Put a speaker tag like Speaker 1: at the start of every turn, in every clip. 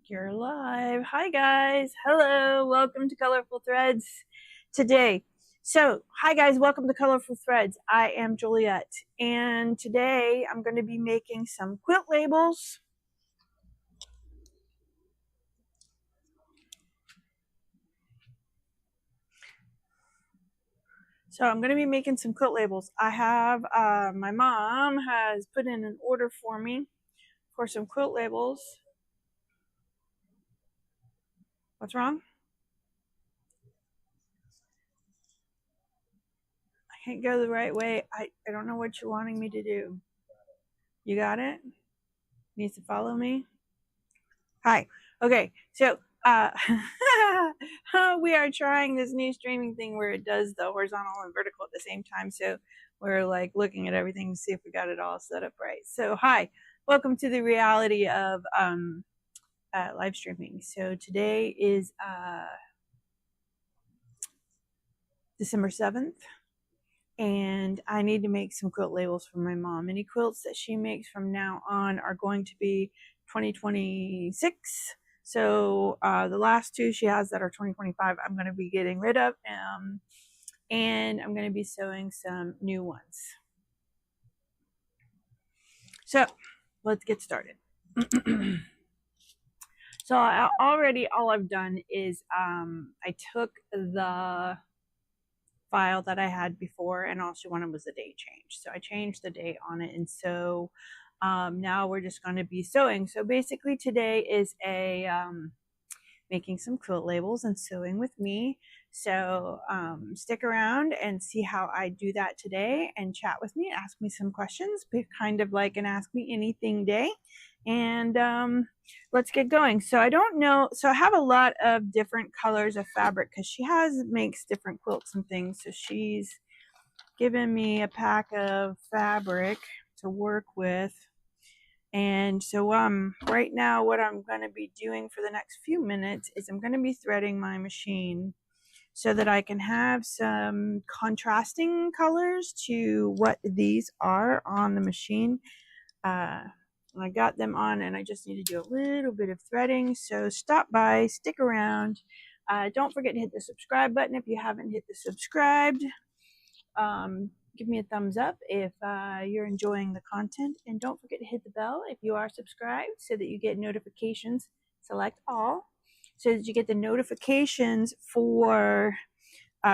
Speaker 1: You're live. Hi guys. Hello. Welcome to Colorful Threads today. Hi guys, welcome to Colorful Threads. I am Juliet, and today I'm going to be making some quilt labels. So I'm going to be making some quilt labels. I have, my mom has put in an order for me for some quilt labels. What's wrong? I can't go the right way. I don't know what you're wanting me to do. You got it? Needs to follow me? Hi. Okay, so we are trying this new streaming thing where it does the horizontal and vertical at the same time. So we're like looking at everything to see if we got it all set up right. So hi, welcome to the reality of live streaming. So today is December 7th. And I need to make some quilt labels for my mom. Any quilts that she makes from now on are going to be 2026. So the last two she has that are 2025, I'm going to be getting rid of, and I'm going to be sewing some new ones. So let's get started. So all I've done is I took the file that I had before, and all she wanted was a date change. So I changed the date on it, and so now we're just going to be sewing. So basically today is a making some quilt labels and sewing with me. So stick around and see how I do that today, and chat with me, ask me some questions. Be kind of like an ask me anything day. And let's get going. So I don't know, so I have a lot of different colors of fabric because she makes different quilts and things. So she's given me a pack of fabric to work with. And so right now what I'm going to be doing for the next few minutes is I'm going to be threading my machine so that I can have some contrasting colors to what these are on the machine. I got them on, and I just need to do a little bit of threading. So stop by, stick around. Don't forget to hit the subscribe button if you haven't hit the subscribed. Give me a thumbs up if you're enjoying the content, and don't forget to hit the bell if you are subscribed so that you get notifications. Select all so that you get the notifications for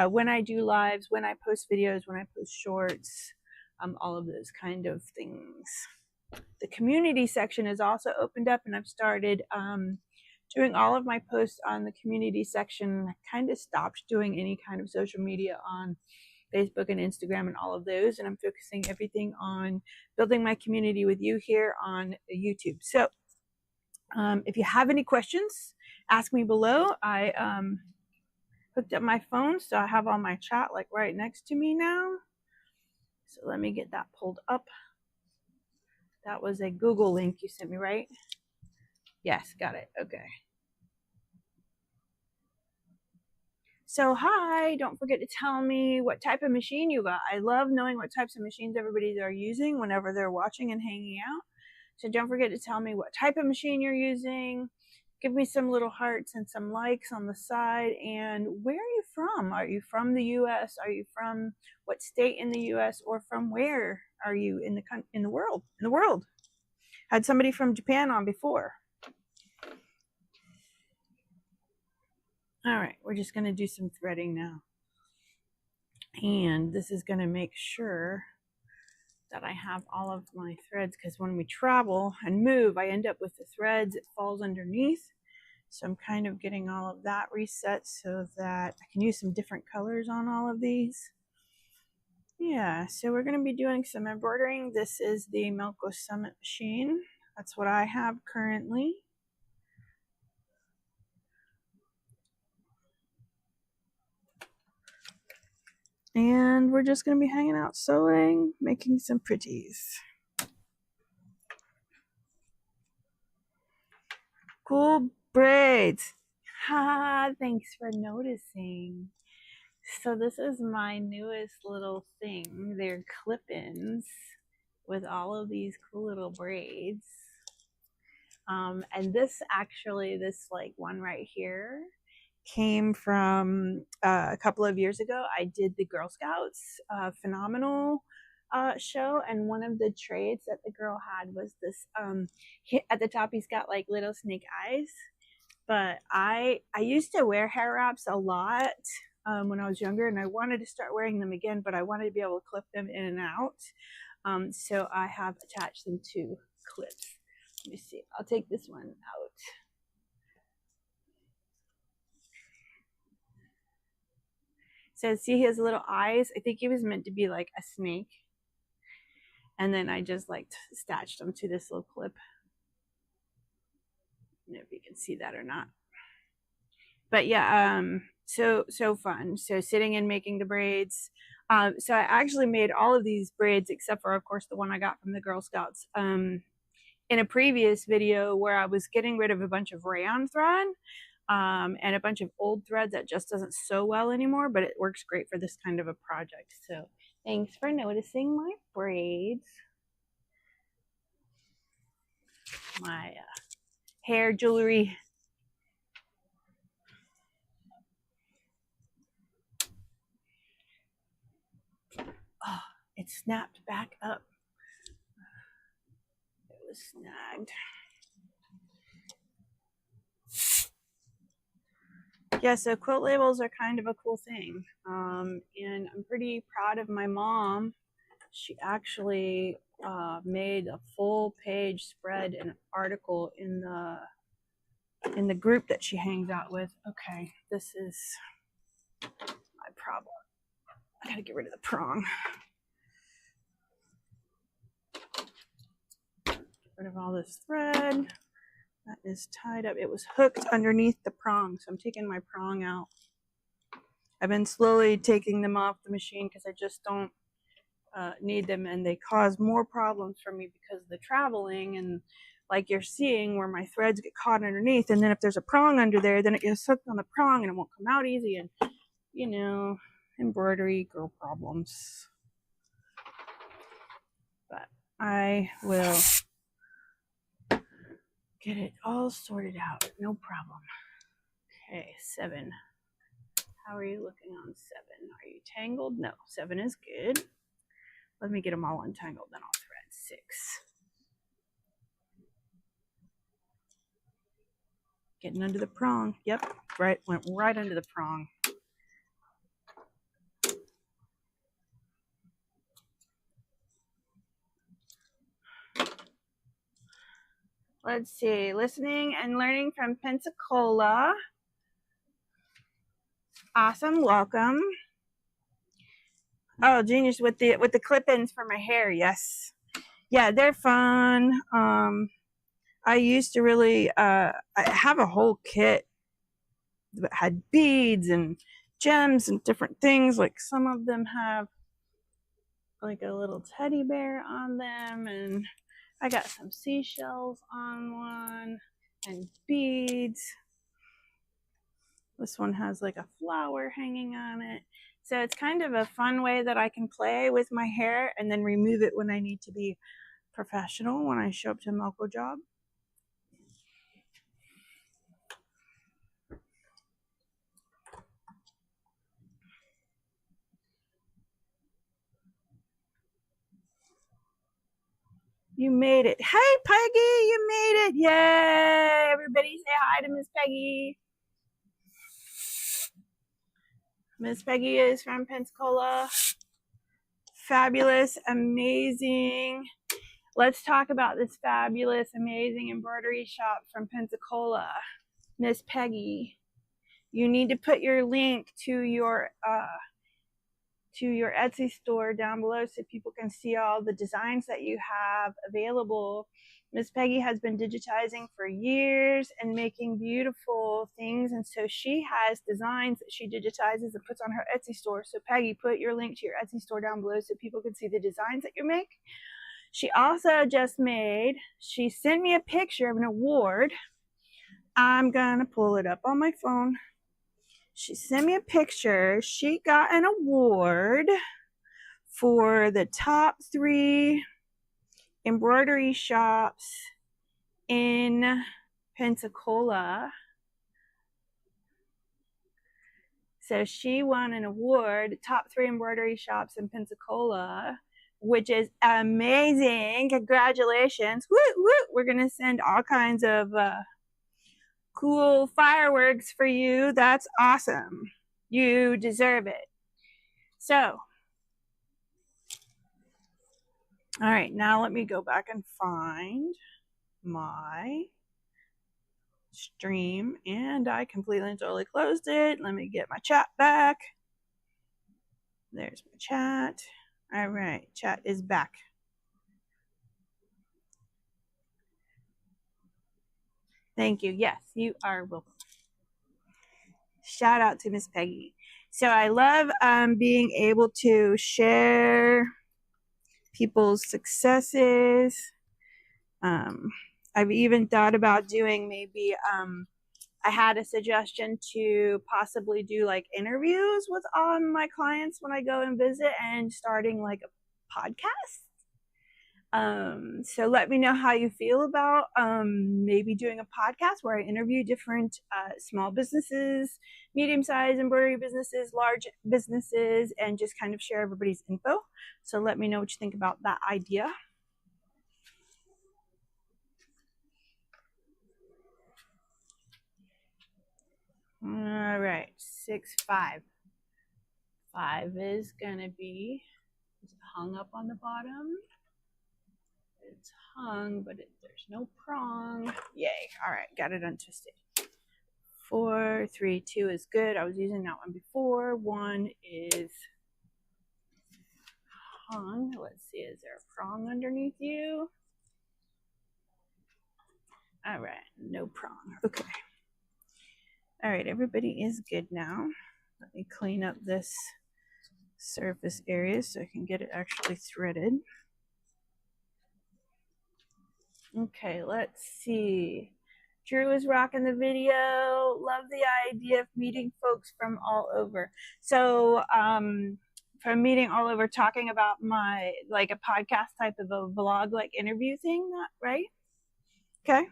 Speaker 1: when I do lives, when I post videos, when I post shorts, all of those kind of things. The community section is also opened up, and I've started doing all of my posts on the community section. I kind of stopped doing any kind of social media on Facebook and Instagram and all of those, and I'm focusing everything on building my community with you here on YouTube. So if you have any questions, ask me below. I hooked up my phone, so I have all my chat like right next to me now. So let me get that pulled up. That was a Google link you sent me, right? Yes, got it. Okay. So hi, don't forget to tell me what type of machine you got. I love knowing what types of machines everybody are using whenever they're watching and hanging out. So don't forget to tell me what type of machine you're using. Give me some little hearts and some likes on the side. And where are you from? Are you from the US? Are you from what state in the US? Or from where are you in the world? In the world. Had somebody from Japan on before. All right, we're just going to do some threading now. And this is going to make sure that I have all of my threads, because when we travel and move, I end up with the threads. It falls underneath. So I'm kind of getting all of that reset so that I can use some different colors on all of these. Yeah, so we're going to be doing some embroidering. This is the Melco Summit machine. That's what I have currently. And we're just going to be hanging out sewing, making some pretties. Cool braids. Ha, thanks for noticing. So this is my newest little thing. They're clip-ins with all of these cool little braids. And this actually, this like one right here came from a couple of years ago. I did the Girl Scouts phenomenal show, and one of the trades that the girl had was this at the top he's got like little snake eyes. But I used to wear hair wraps a lot when I was younger, and I wanted to start wearing them again, but I wanted to be able to clip them in and out. So I have attached them to clips. Let me see. I'll take this one out. So see his little eyes? I think he was meant to be like a snake. And then I just like attached them to this little clip. I don't know if you can see that or not. But yeah, so fun. So sitting and making the braids. So I actually made all of these braids except for, of course, the one I got from the Girl Scouts in a previous video where I was getting rid of a bunch of rayon thread and a bunch of old thread that just doesn't sew well anymore, but it works great for this kind of a project. So thanks for noticing my braids. My hair jewelry. Oh, it snapped back up. It was snagged. Yeah, so quilt labels are kind of a cool thing. And I'm pretty proud of my mom. She actually made a full page spread and article in the group that she hangs out with. Okay, this is my problem. I gotta get rid of the prong. Get rid of all this thread. That is tied up. It was hooked underneath the prong, so I'm taking my prong out. I've been slowly taking them off the machine because I just don't need them, and they cause more problems for me because of the traveling, and like you're seeing where my threads get caught underneath, and then if there's a prong under there, then it gets hooked on the prong and it won't come out easy, and you know, embroidery girl problems. But I will get it all sorted out, no problem. Okay, 7. How are you looking on 7? Are you tangled? No, 7 is good. Let me get them all untangled, then I'll thread 6. Getting under the prong. Yep, right, went right under the prong. Let's see, listening and learning from Pensacola. Awesome, welcome. Oh, genius with the clip-ins for my hair. Yes, yeah, they're fun. I used to really I have a whole kit that had beads and gems and different things. Like some of them have like a little teddy bear on them, and I got some seashells on one and beads. This one has like a flower hanging on it. So it's kind of a fun way that I can play with my hair and then remove it when I need to be professional when I show up to a Melco job. You made it. Hey, Peggy, you made it. Yay. Everybody say hi to Miss Peggy. Miss Peggy is from Pensacola. Fabulous, amazing. Let's talk about this fabulous, amazing embroidery shop from Pensacola. Miss Peggy, you need to put your link to your Etsy store down below so people can see all the designs that you have available. Miss Peggy has been digitizing for years and making beautiful things, and so she has designs that she digitizes and puts on her Etsy store. So Peggy, put your link to your Etsy store down below so people can see the designs that you make. She also just she sent me a picture of an award. I'm gonna pull it up on my phone. She sent me a picture. She got an award for the top 3 embroidery shops in Pensacola. So she won an award, top 3 embroidery shops in Pensacola, which is amazing. Congratulations. Woo, woo. We're going to send all kinds of cool fireworks for you. That's awesome. You deserve it. So, all right, now let me go back and find my stream, and I completely and totally closed it. Let me get my chat back. There's my chat. All right, chat is back. Thank you. Yes, you are welcome. Shout out to Miss Peggy. So I love being able to share people's successes. I've even thought about doing maybe I had a suggestion to possibly do like interviews with my clients when I go and visit, and starting like a podcast. So let me know how you feel about maybe doing a podcast where I interview different small businesses, medium-sized embroidery businesses, large businesses, and just kind of share everybody's info. So let me know what you think about that idea. All right, 6, 5. 5 is gonna be hung up on the bottom. It's hung, but there's no prong. Yay. All right, got it untwisted. 4, 3, 2 is good. I was using that one before. 1 is hung. Let's see, is there a prong underneath you? All right, no prong. Okay. All right, everybody is good now. Let me clean up this surface area so I can get it actually threaded. Okay, let's see. Drew is rocking the video. Love the idea of meeting folks from all over. So from meeting all over, talking about my, like a podcast type of a vlog, like interview thing, right? Okay.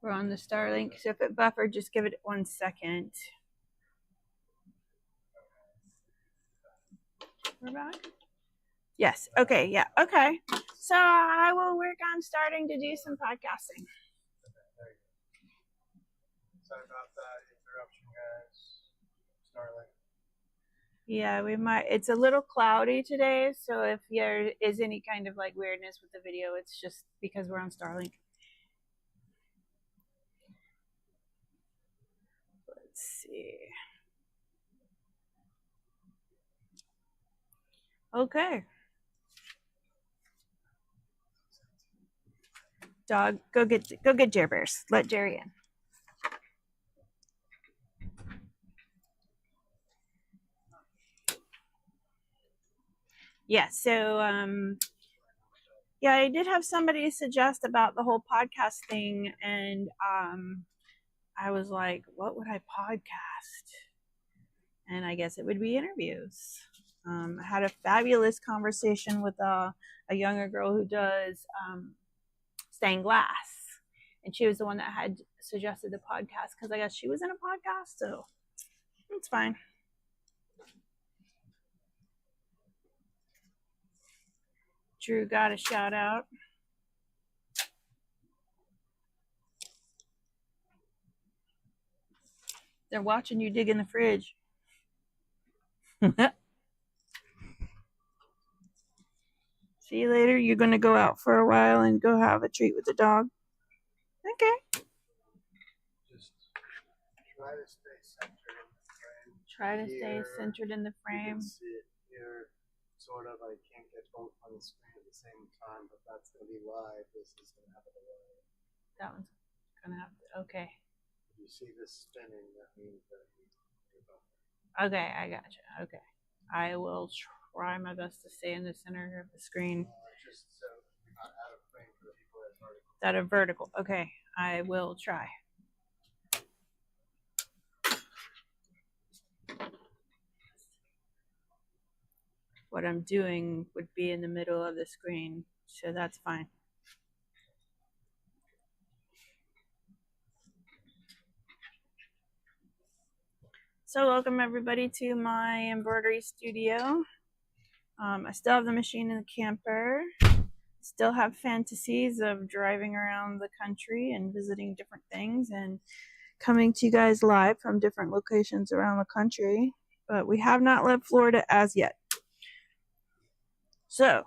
Speaker 1: We're on the Starlink. So if it buffered, just give it 1 second. We're back? Yes. Okay. Yeah. Okay. So I will work on starting to do some podcasting.
Speaker 2: Sorry about that interruption, guys. Starlink.
Speaker 1: Yeah, we might. It's a little cloudy today, so if there is any kind of like weirdness with the video, it's just because we're on Starlink. Let's see. Okay. Dog, go get Jer Bears. Let Jerry in. Yeah, so yeah, I did have somebody suggest about the whole podcast thing, and I was like, what would I podcast? And I guess it would be interviews. I had a fabulous conversation with a younger girl who does stained glass, and she was the one that had suggested the podcast because I guess she was in a podcast, so it's fine. Drew got a shout out. They're watching you dig in the fridge. See you later. You're going to go out for a while and go have a treat with the dog. Okay.
Speaker 2: Just try to stay centered in the frame.
Speaker 1: Try to stay centered in the frame.
Speaker 2: You can see it here, sort of. I can't get both on the screen at the same time, but that's going to be live. This is going to have a delay.
Speaker 1: That one's going to have to, okay.
Speaker 2: If you see this spinning, that means that you're buffering.
Speaker 1: Okay, I gotcha. Okay. I will try my best to stay in the center of the screen.
Speaker 2: Just so you're not out of frame for the people that are vertical.
Speaker 1: That are vertical. Okay, I will try. what I'm doing would be in the middle of the screen, so that's fine. So welcome everybody to my embroidery studio. I still have the machine in the camper. Still have fantasies of driving around the country and visiting different things and coming to you guys live from different locations around the country. But we have not left Florida as yet. So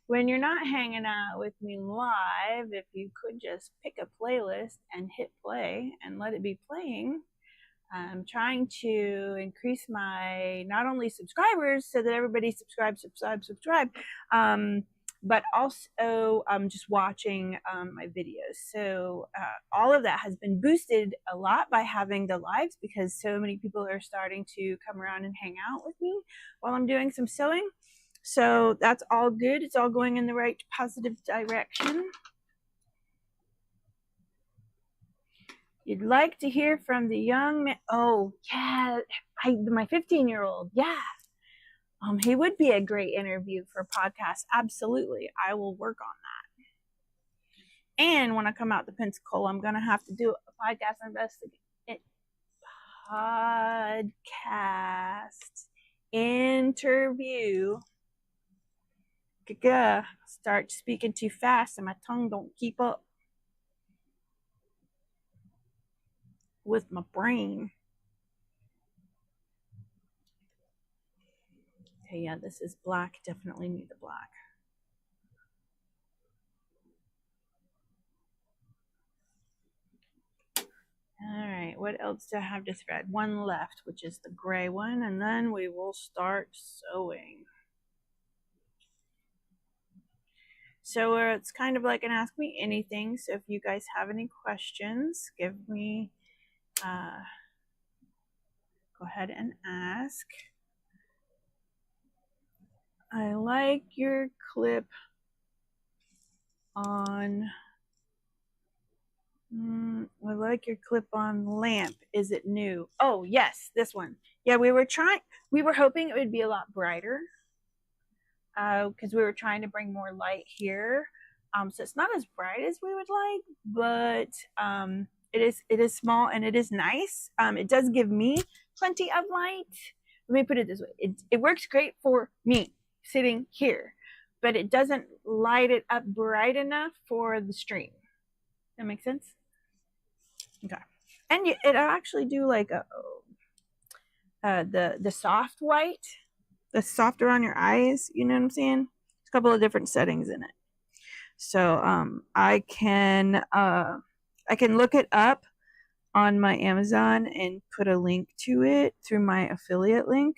Speaker 1: when you're not hanging out with me live, if you could just pick a playlist and hit play and let it be playing. I'm trying to increase my not only subscribers so that everybody subscribe, but also just watching my videos. So all of that has been boosted a lot by having the lives, because so many people are starting to come around and hang out with me while I'm doing some sewing. So that's all good. It's all going in the right positive direction. You'd like to hear from the young man. Oh, yeah, my 15-year-old. Yeah. He would be a great interview for a podcast. Absolutely. I will work on that. And when I come out to Pensacola, I'm going to have to do a podcast interview. Start speaking too fast and my tongue don't keep up with my brain. Okay, yeah, this is black. Definitely need the black. All right, what else do I have to thread? One left, which is the gray one, and then we will start sewing. So it's kind of like an ask me anything. So if you guys have any questions, give me, go ahead and ask. I like your clip on, I like your clip on lamp. Is it new? Oh, yes, this one. Yeah, we were hoping it would be a lot brighter, because we were trying to bring more light here. So it's not as bright as we would like, but it is small and it is nice. It does give me plenty of light. Let me put it this way. It works great for me sitting here, but it doesn't light it up bright enough for the stream. That makes sense? Okay. And it'll actually do like the soft white, the softer on your eyes, you know what I'm saying? There's a couple of different settings in it. So I can look it up on my Amazon and put a link to it through my affiliate link.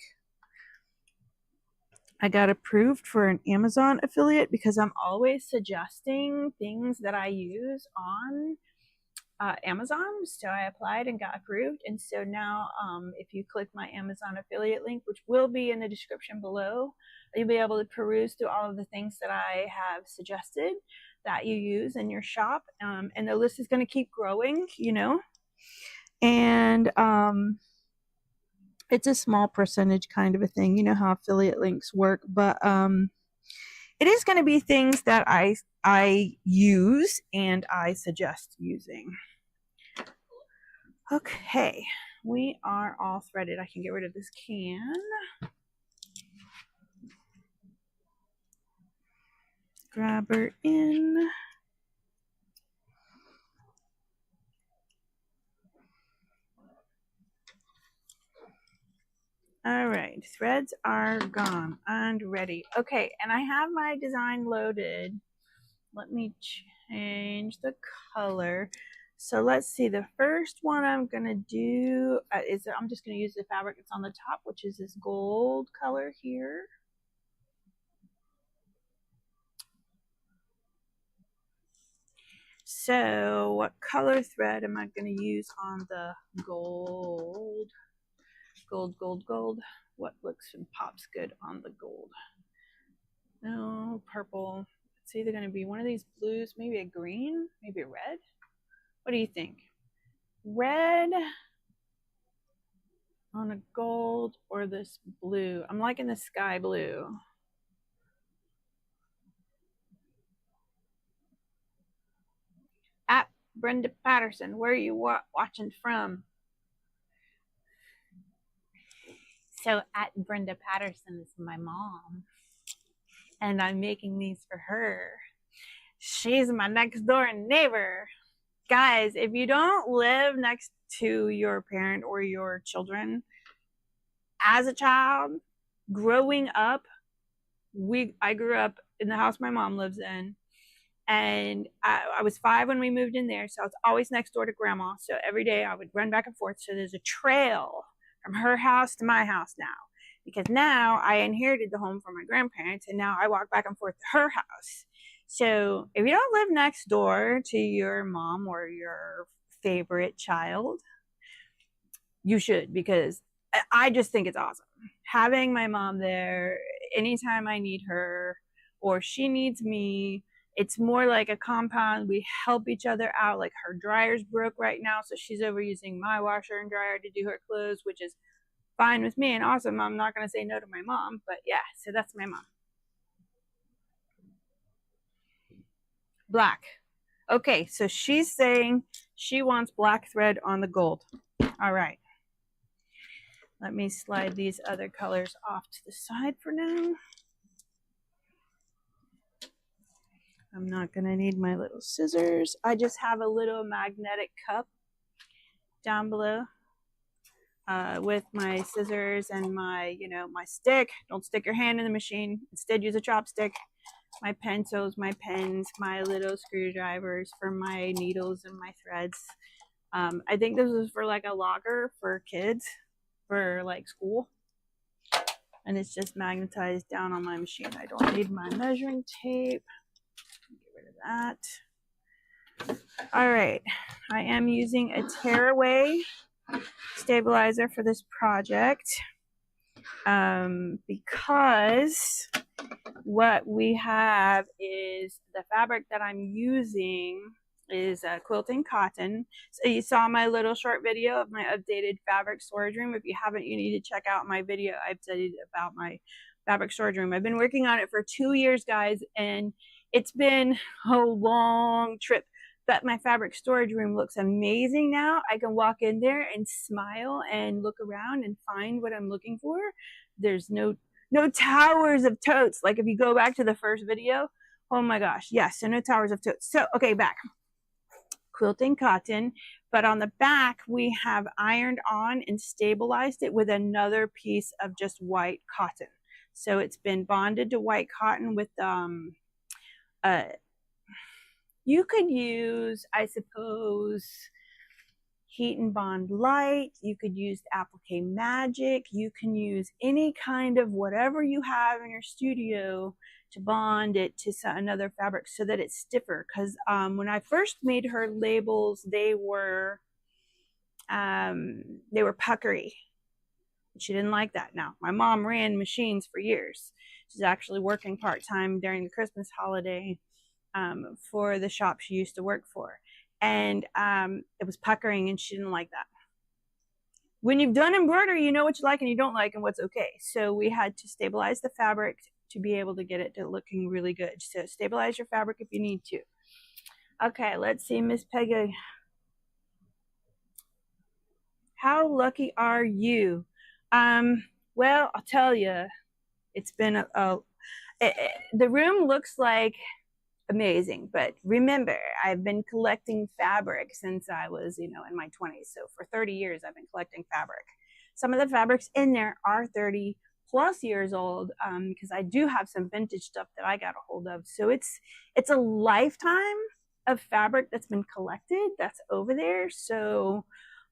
Speaker 1: I got approved for an Amazon affiliate because I'm always suggesting things that I use on Amazon. So I applied and got approved. And so now if you click my Amazon affiliate link, which will be in the description below, you'll be able to peruse through all of the things that I have suggested that you use in your shop. And the list is going to keep growing, you know. And it's a small percentage kind of a thing. You know how affiliate links work. But it is going to be things that I use and I suggest using. Okay, we are all threaded. I can get rid of this can. Grab her in. All right, threads are gone and ready. Okay, and I have my design loaded. Let me change the color. So let's see, the first one I'm gonna do is I'm just gonna use the fabric that's on the top, which is this gold color here. So what color thread am I gonna use on the gold? Gold. What looks and pops good on the gold? No, purple. It's either gonna be one of these blues, maybe a green, maybe a red. What do you think? Red on a gold or this blue? I'm liking the sky blue. Brenda Patterson, where are you watching from? So at Brenda Patterson is my mom, and I'm making these for her. She's my next door neighbor. Guys, if you don't live next to your parent or your children, as a child, growing up, I grew up in the house my mom lives in, and I was 5 when we moved in there, so I was always next door to grandma. So every day I would run back and forth. So there's a trail from her house to my house now, because now I inherited the home from my grandparents, and now I walk back and forth to her house. So if you don't live next door to your mom or your favorite child, you should, because I just think it's awesome having my mom there anytime I need her or she needs me. It's more like a compound. We help each other out. Like, her dryer's broke right now, so she's over using my washer and dryer to do her clothes, which is fine with me and awesome. I'm not going to say no to my mom, but yeah, so that's my mom. Black. Okay, so she's saying she wants black thread on the gold. All right. Let me slide these other colors off to the side for now. I'm not going to need my little scissors. I just have a little magnetic cup down below with my scissors and my, my stick. Don't stick your hand in the machine. Instead, use a chopstick. My pencils, my pens, my little screwdrivers for my needles and my threads. I think this is for like a locker for kids, for like school. And it's just magnetized down on my machine. I don't need my measuring tape. Get rid of that. All right, I am using a tearaway stabilizer for this project because what we have is the fabric that I'm using is quilting cotton. So you saw my little short video of my updated fabric storage room. If you haven't, you need to check out my video I've did about my fabric storage room. I've been working on it for 2 years, guys, and it's been a long trip. But my fabric storage room looks amazing now. I can walk in there and smile and look around and find what I'm looking for. There's no towers of totes. Like if you go back to the first video, oh my gosh, yes, so no towers of totes. So, okay, back. Quilting cotton, but on the back we have ironed on and stabilized it with another piece of just white cotton. So it's been bonded to white cotton with you could use, I suppose, Heat and Bond Light. You could use Applique Magic. You can use any kind of whatever you have in your studio to bond it to another fabric so that it's stiffer. Because when I first made her labels, they were puckery. She didn't like that. Now, my mom ran machines for years. She's actually working part-time during the Christmas holiday for the shop she used to work for. And it was puckering, and she didn't like that. When you've done embroidery, you know what you like and you don't like and what's okay. So we had to stabilize the fabric to be able to get it to looking really good. So stabilize your fabric if you need to. Okay, let's see, Miss Peggy. How lucky are you? Well, I'll tell you, it's been the room looks like amazing, but remember, I've been collecting fabric since I was, in my 20s. So for 30 years, I've been collecting fabric. Some of the fabrics in there are 30 plus years old because I do have some vintage stuff that I got a hold of. So it's a lifetime of fabric that's been collected that's over there. So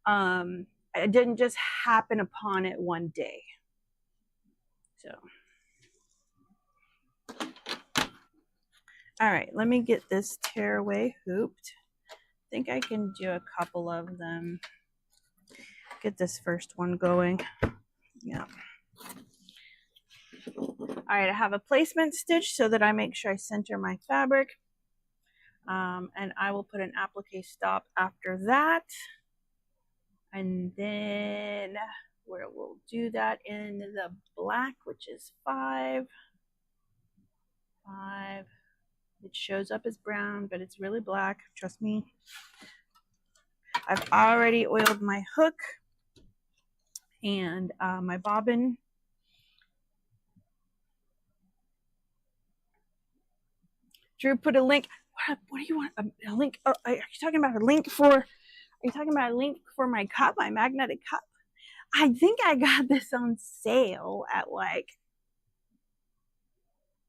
Speaker 1: I didn't just happen upon it one day. So, all right, let me get this tearaway hooped. I think I can do a couple of them. Get this first one going. Yeah. All right, I have a placement stitch so that I make sure I center my fabric. And I will put an applique stop after that. And then where we'll do that in the black, which is 5. It shows up as brown, but it's really black, trust me. I've already oiled my hook and my bobbin. Drew put a link. What do you want? A link? Oh, are you talking about a link for? Are you talking about a link for my cup, my magnetic cup? I think I got this on sale at like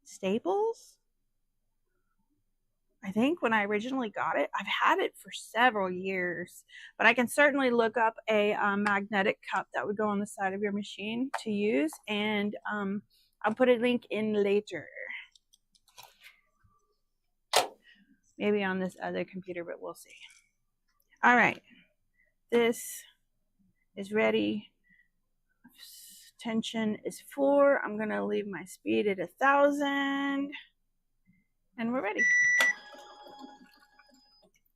Speaker 1: Staples. I think when I originally got it, I've had it for several years, but I can certainly look up a magnetic cup that would go on the side of your machine to use, and I'll put a link in later. Maybe on this other computer, but we'll see. All right, this is ready. Tension is 4. I'm gonna leave my speed at 1,000, and we're ready.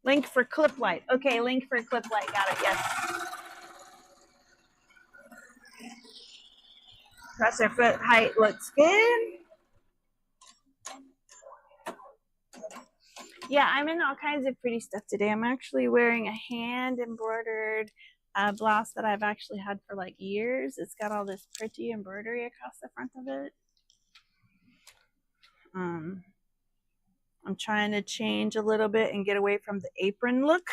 Speaker 1: Link for clip light. Okay, link for clip light. Got it. Yes. Presser foot height looks good. Yeah, I'm in all kinds of pretty stuff today. I'm actually wearing a hand embroidered blouse that I've actually had for like years. It's got all this pretty embroidery across the front of it. I'm trying to change a little bit and get away from the apron look.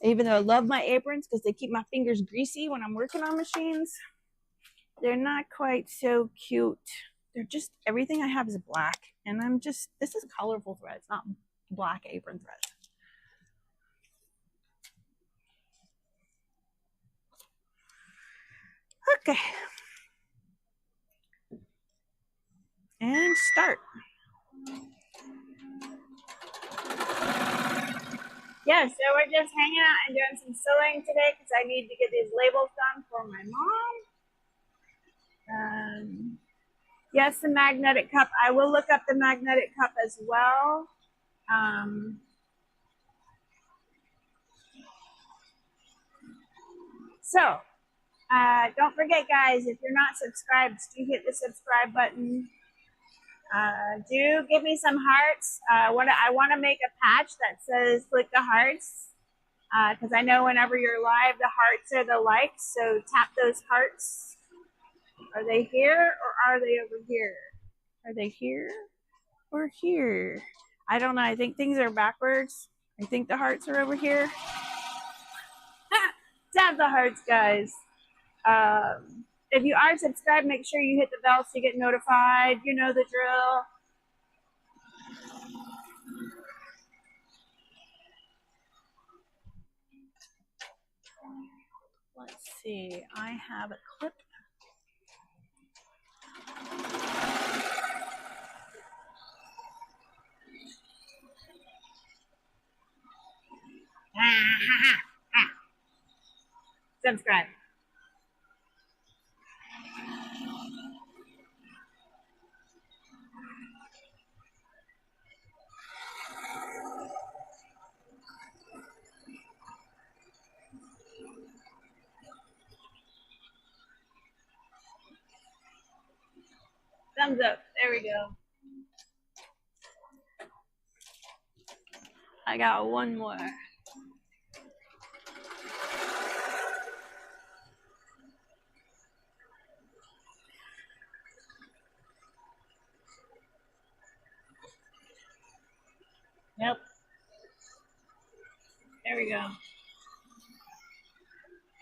Speaker 1: Even though I love my aprons because they keep my fingers greasy when I'm working on machines, they're not quite so cute. They're just, everything I have is black, and I'm just, this is colorful threads, not black apron threads. Okay. And start. Yeah, so we're just hanging out and doing some sewing today because I need to get these labels done for my mom. Yes, the magnetic cup. I will look up the magnetic cup as well. So, don't forget, guys, if you're not subscribed, do hit the subscribe button. Do give me some hearts. I want to make a patch that says click the hearts, because I know whenever you're live, the hearts are the likes. So tap those hearts. Are they here or are they over here? Are they here or here? I don't know. I think things are backwards. I think the hearts are over here. Tap the hearts, guys. If you are subscribed, make sure you hit the bell so you get notified. You know the drill. Let's see. I have a clip. Subscribe. Thumbs up. There we go. I got one more. Yep. There we go.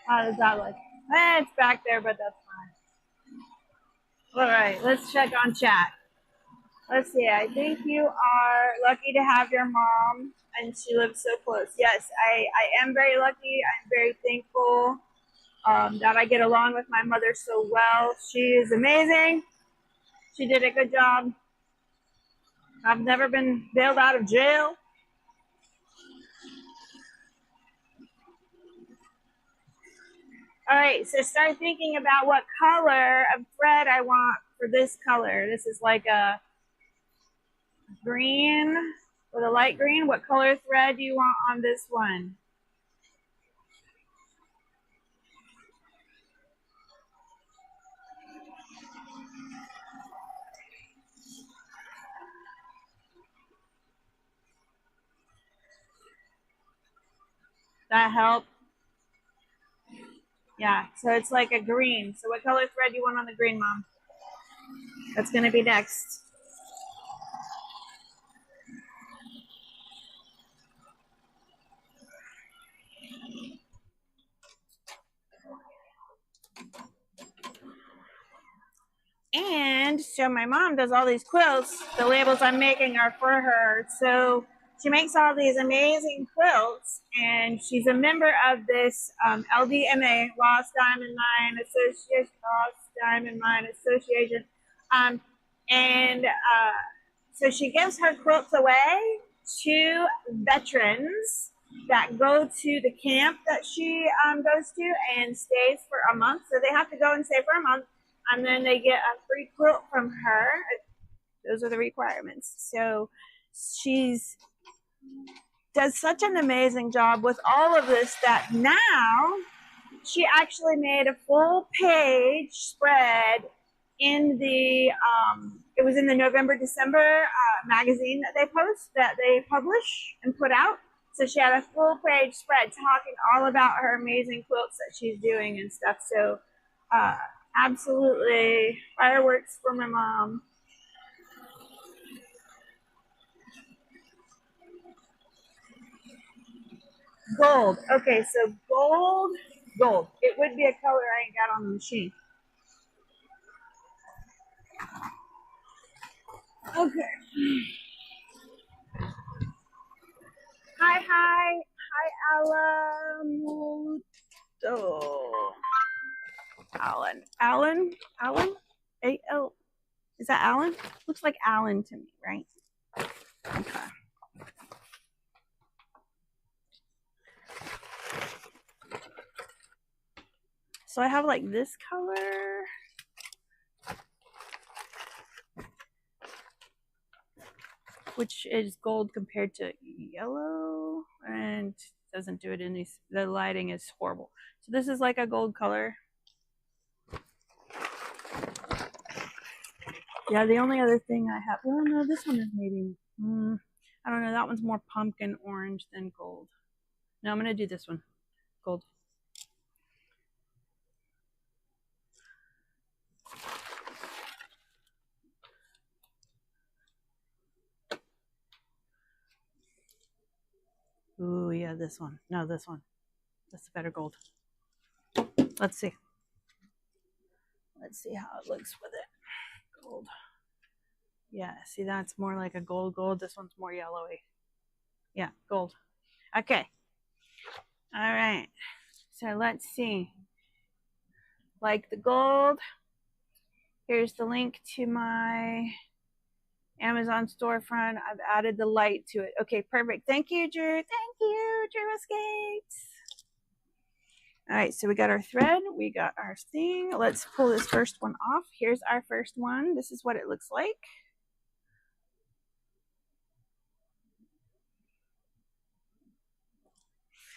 Speaker 1: How does that look? It's back there, but that's fine. All right, let's check on chat. Let's see. I think you are lucky to have your mom, and she lives so close. Yes, I am very lucky. I'm very thankful that I get along with my mother so well. She is amazing. She did a good job. I've never been bailed out of jail. All right, so start thinking about what color of thread I want for this color. This is like a green with a light green. What color thread do you want on this one? That help? Yeah, so it's like a green. So what color thread do you want on the green, Mom? That's going to be next. And so my mom does all these quilts. The labels I'm making are for her. So she makes all these amazing quilts, and she's a member of this LDMA, Lost Diamond Mine Association. Lost Diamond Mine Association. And so she gives her quilts away to veterans that go to the camp that she goes to and stays for a month. So they have to go and stay for a month, and then they get a free quilt from her. Those are the requirements. So she's does such an amazing job with all of this that now she actually made a full page spread in the it was in the November December magazine that they publish and put out. So she had a full page spread talking all about her amazing quilts that she's doing and stuff. So absolutely fireworks for my mom. Gold. Okay, so gold. It would be a color I ain't got on the machine. Okay. Hi, Alamuto. Alan? A-L. Is that Alan? Looks like Alan to me, right? Okay. So I have like this color. Which is gold compared to yellow, and doesn't do it in these. The lighting is horrible. So this is like a gold color. Yeah, the only other thing I have, well, no, this one is maybe, I don't know, that one's more pumpkin orange than gold. No, I'm going to do this one, gold. Ooh, yeah, this one. No, this one. That's a better gold. Let's see. Let's see how it looks with it. Gold. Yeah, see, that's more like a gold. This one's more yellowy. Yeah, gold. Okay. All right. So let's see. Like the gold. Here's the link to my Amazon storefront. I've added the light to it. Okay, perfect. Thank you, Drew. Thank you, Drew Escapes. All right, so we got our thread. We got our thing. Let's pull this first one off. Here's our first one. This is what it looks like.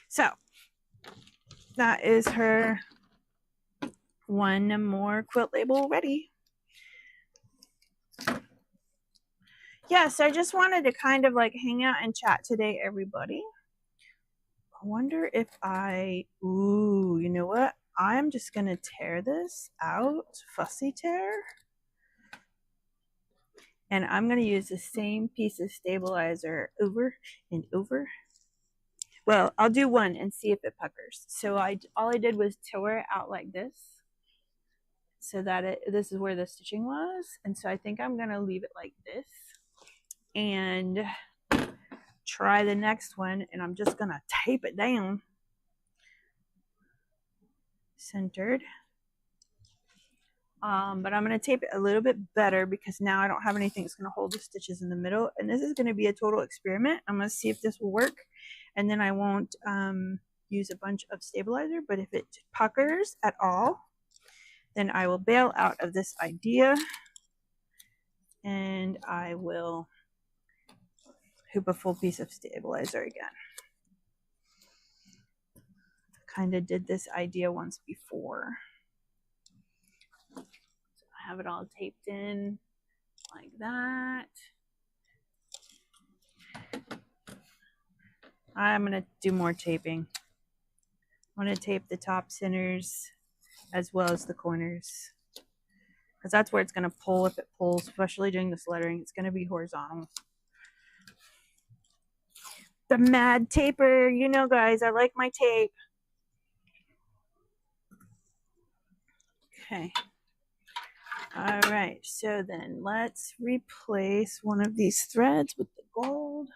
Speaker 1: So that is her one more quilt label ready. Yeah, so I just wanted to kind of like hang out and chat today, everybody. I wonder if ooh, you know what? I'm just going to tear this out, fussy tear. And I'm going to use the same piece of stabilizer over and over. Well, I'll do one and see if it puckers. So all I did was tear it out like this, so that this is where the stitching was. And so I think I'm going to leave it like this and try the next one. And I'm just going to tape it down. Centered. But I'm going to tape it a little bit better because now I don't have anything that's going to hold the stitches in the middle. And this is going to be a total experiment. I'm going to see if this will work. And then I won't use a bunch of stabilizer. But if it puckers at all, then I will bail out of this idea. And I will hoop a full piece of stabilizer again. Kind of did this idea once before. Have it all taped in like that. I'm going to do more taping. I'm going to tape the top centers as well as the corners, because that's where it's going to pull. If it pulls, especially doing this lettering, it's going to be horizontal. The mad taper, you know, guys, I like my tape. Okay. All right, so then let's replace one of these threads with the gold.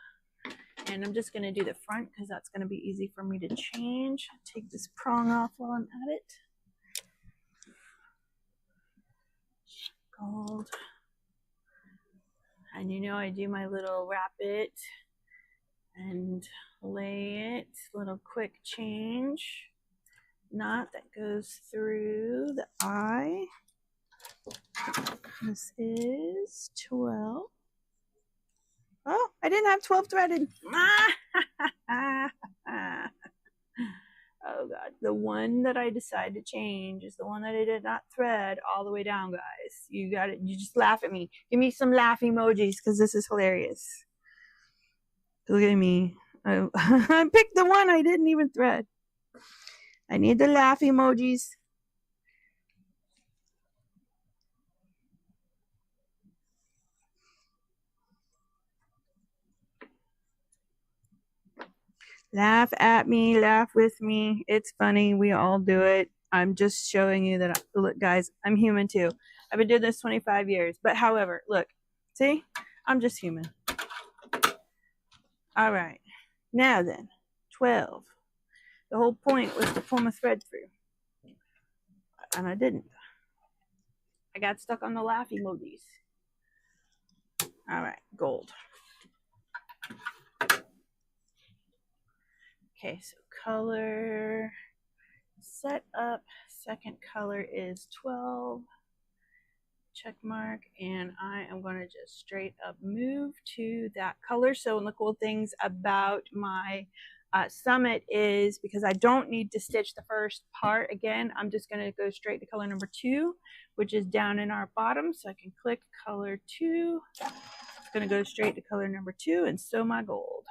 Speaker 1: And I'm just going to do the front because that's going to be easy for me to change. Take this prong off while I'm at it. Gold. And you know, I do my little wrap it and lay it, little quick change. Knot that goes through the eye. This is 12. Oh, I didn't have 12 threaded. Oh God, the one that I decided to change is the one that I did not thread all the way down, guys. You got it. You just laugh at me. Give me some laugh emojis because this is hilarious. Look at me. I picked the one I didn't even thread. I need the laugh emojis. Laugh at me, laugh with me. It's funny. We all do it. I'm just showing you that, look, guys, I'm human too. I've been doing this 25 years. But however, look, see, I'm just human. All right. Now then, 12. The whole point was to pull my thread through. And I didn't. I got stuck on the laugh emojis. All right, gold. Okay, so color, set up, second color is 12, check mark, and I am going to just straight up move to that color. So one of the cool things about my summit is because I don't need to stitch the first part again, I'm just going to go straight to color number 2, which is down in our bottom. So I can click color 2. It's going to go straight to color number 2 and sew my gold.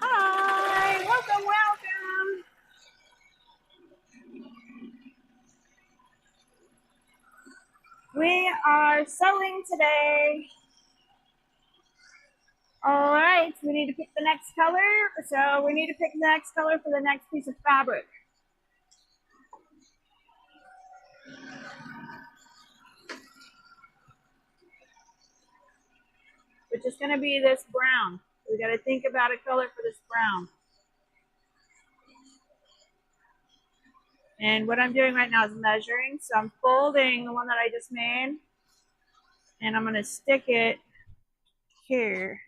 Speaker 1: Hi, welcome, welcome. We are sewing today. All right, we need to pick the next color. So we need to pick the next color for the next piece of fabric. Which is going to be this brown. We got to think about a color for this brown. And what I'm doing right now is measuring. So I'm folding the one that I just made. And I'm going to stick it here.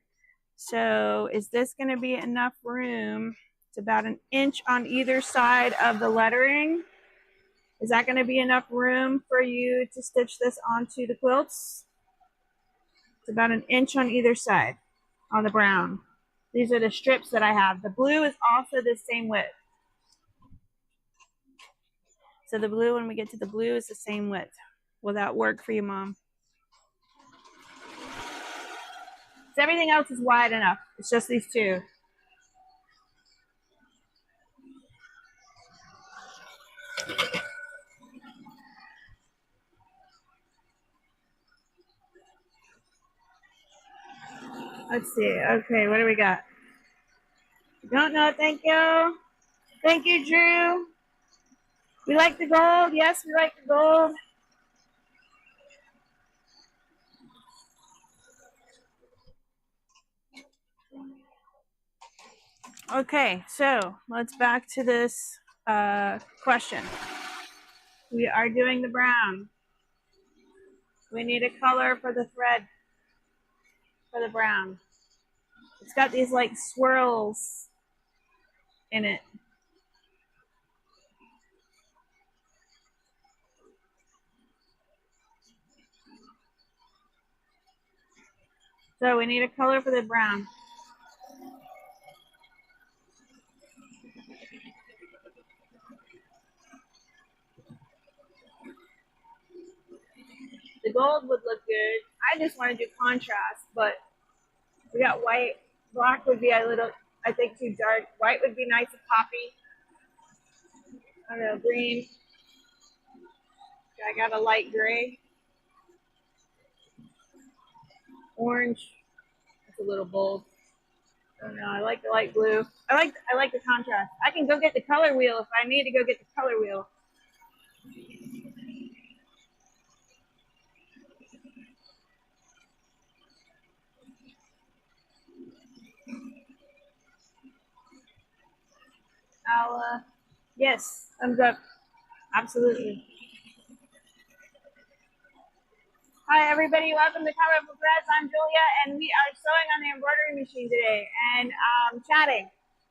Speaker 1: So is this going to be enough room? It's about 1 inch on either side of the lettering. Is that going to be enough room for you to stitch this onto the quilts? It's about 1 inch on either side on the brown. These are the strips that I have. The blue is also the same width. So the blue, when we get to the blue, is the same width. Will that work for you, Mom? So everything else is wide enough. It's just these two. Let's see. Okay, what do we got? Don't know. Thank you. Thank you, Drew. We like the gold. Yes, we like the gold. Okay, so let's back to this question. We are doing the brown. We need a color for the thread for the brown. It's got these like swirls in it. So we need a color for the brown. The gold would look good. I just want to do contrast, but we got white. Black would be a little I think too dark. White would be nice and poppy. I don't know, green. I got a light gray. Orange. It's a little bold. I don't know. I like the light blue. I like the contrast. I can go get the color wheel if I need to go get the color wheel. Yes, thumbs up. Absolutely. Hi, everybody. Welcome to Colorful Threads. I'm Julia, and we are sewing on the embroidery machine today and chatting.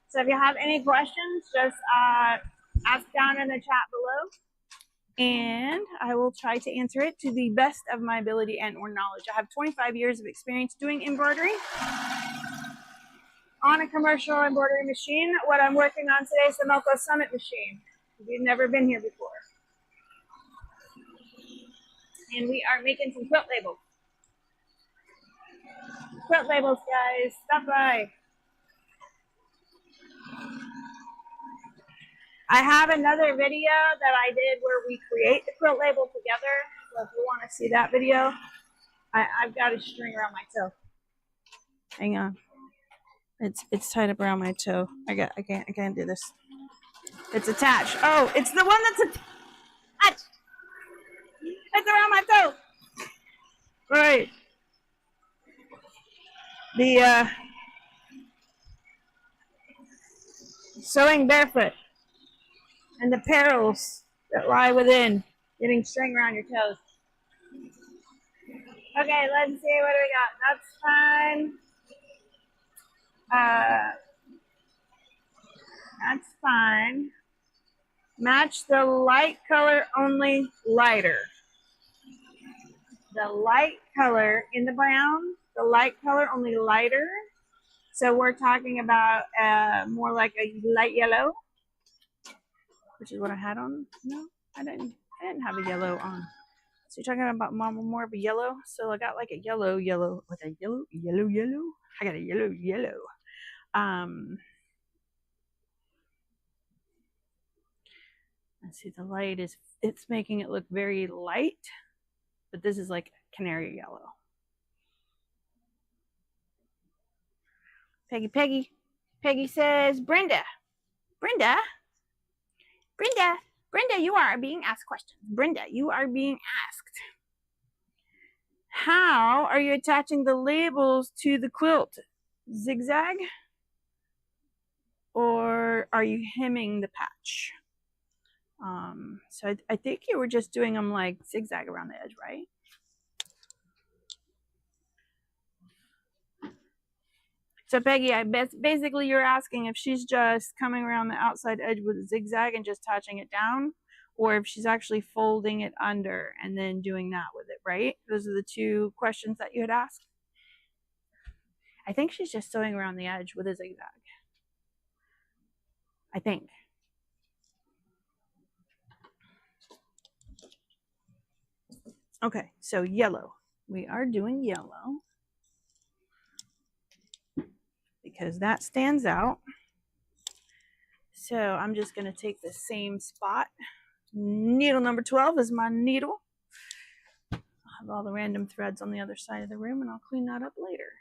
Speaker 1: So if you have any questions, just ask down in the chat below, and I will try to answer it to the best of my ability and or knowledge. I have 25 years of experience doing embroidery on a commercial embroidery machine. What I'm working on today is the Melco Summit machine. If you've never been here before. And we are making some quilt labels. Quilt labels, guys. Stop by. I have another video that I did where we create the quilt label together. So if you want to see that video, I've got a string around my toe. Hang on. It's tied up around my toe. I can't do this. It's attached. Oh, it's the one that's attached. It's around my toe. Right. The sewing barefoot and the perils that lie within getting string around your toes. Okay, let's see what we got. That's fine. That's fine. Match the light color only lighter. The light color in the brown, the light color only lighter. So we're talking about more like a light yellow, which is what I had on. No, I didn't have a yellow on. So you're talking about more of a yellow. So I got like a yellow, like a yellow. I got a yellow. Let's see, the light it's making it look very light, but this is like canary yellow. Peggy says, Brenda, you are being asked questions. Brenda, you are being asked. How are you attaching the labels to the quilt? Zigzag? Or are you hemming the patch? So I think you were just doing them like zigzag around the edge, right? So Peggy, basically you're asking if she's just coming around the outside edge with a zigzag and just touching it down, or if she's actually folding it under and then doing that with it, right? Those are the two questions that you had asked. I think she's just sewing around the edge with a zigzag. I think. Okay, so yellow. We are doing yellow because that stands out. So I'm just going to take the same spot. Needle number 12 is my needle. I'll have all the random threads on the other side of the room, and I'll clean that up later.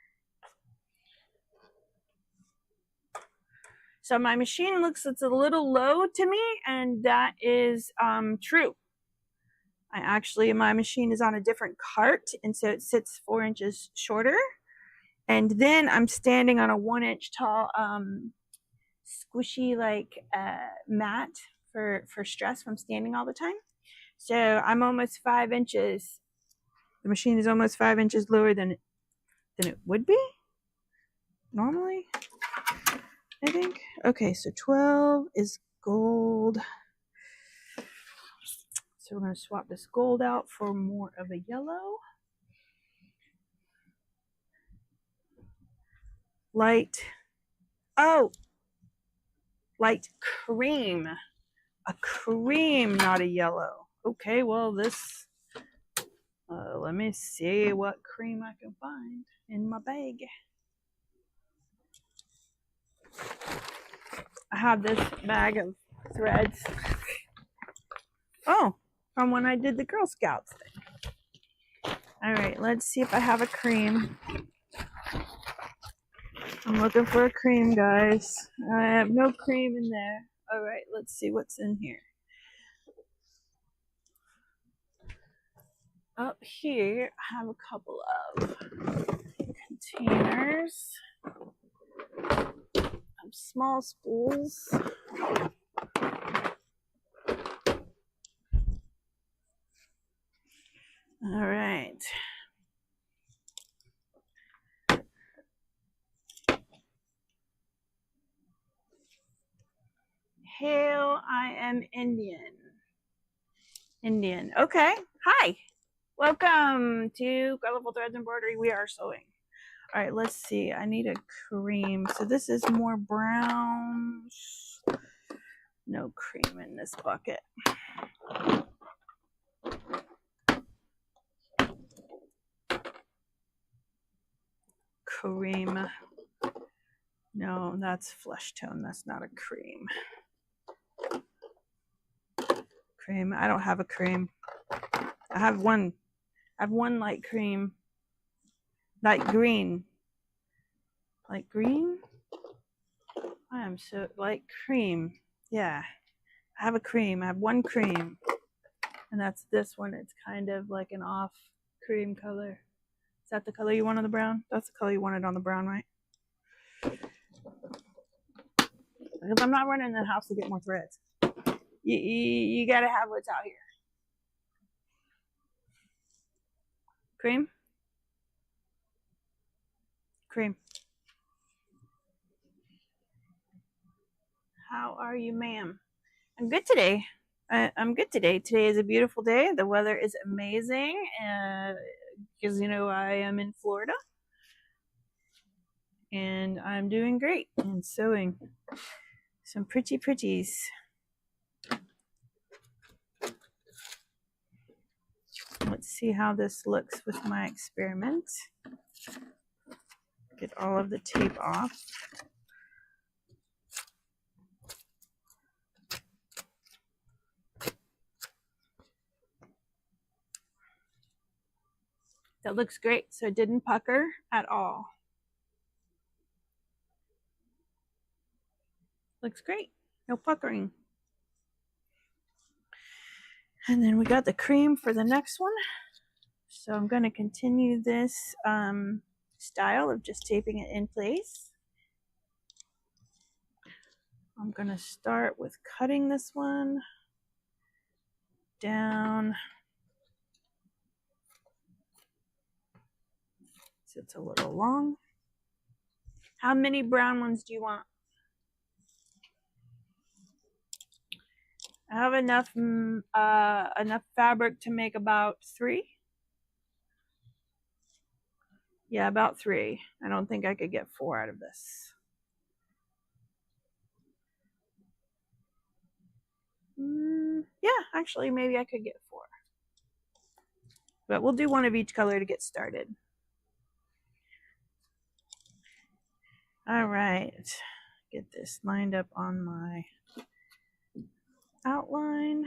Speaker 1: So my machine it's a little low to me, and that is true. My machine is on a different cart, and so it sits 4 inches shorter. And then I'm standing on a 1 inch tall squishy mat for stress from standing all the time. So I'm almost 5 inches. The machine is almost 5 inches lower than it would be normally, I think. Okay, so 12 is gold. So we're going to swap this gold out for more of a yellow. Light cream. A cream, not a yellow. Okay, well this, let me see what cream I can find in my bag. have this bag of threads. Oh, from when I did the Girl Scouts thing. All right, let's see if I have a cream. I'm looking for a cream, guys. I have no cream in there. All right, let's see what's in here. Up here, I have a couple of containers of small spools. All right. Hail, I am Indian. Indian. Okay. Hi. Welcome to Colorful Threads Embroidery. We are sewing. All right, let's see. I need a cream. So this is more brown. No cream in this bucket. Cream. No, that's flesh tone. That's not a cream. Cream. I don't have a cream. I have one light cream. Light green. Light green? I am so light cream. Yeah. I have a cream. I have one cream. And that's this one. It's kind of like an off cream color. Is that the color you want on the brown? That's the color you wanted on the brown, right? Because I'm not running the house to get more threads. You got to have what's out here. Cream? Cream. How are you, ma'am? I'm good today. I'm good today. Today is a beautiful day. The weather is amazing. Because, you know, I am in Florida. And I'm doing great and sewing some pretty pretties. Let's see how this looks with my experiment. Get all of the tape off. That looks great. So it didn't pucker at all. Looks great. No puckering. And then we got the cream for the next one. So I'm going to continue this style of just taping it in place. I'm going to start with cutting this one down. So it's a little long. How many brown ones do you want? I have enough fabric to make about 3. Yeah, about 3. I don't think I could get 4 out of this. Yeah, actually, maybe I could get 4. But we'll do one of each color to get started. All right, get this lined up on my outline.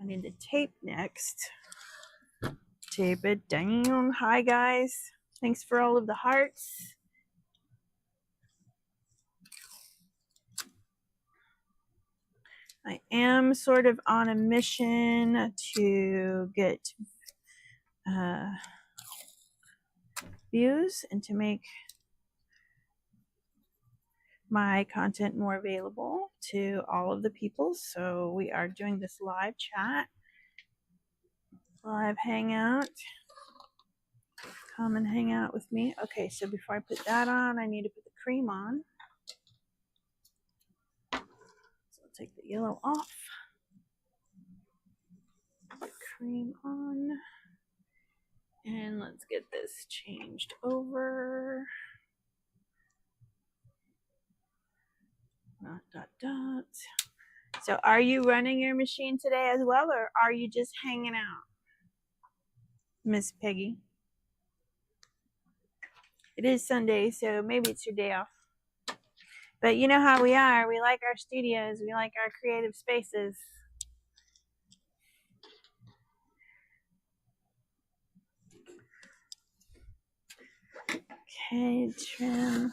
Speaker 1: I need the tape next. Tape it down. Hi guys, thanks for all of the hearts. I am sort of on a mission to get views and to make my content more available to all of the people. So we are doing this live chat, live hangout. Come and hang out with me. Okay, so before I put that on, I need to put the cream on. So I'll take the yellow off. Put cream on. And let's get this changed over. Dot, dot, dot. So are you running your machine today as well, or are you just hanging out, Miss Peggy? It is Sunday, so maybe it's your day off. But you know how we are. We like our studios. We like our creative spaces. Okay, trim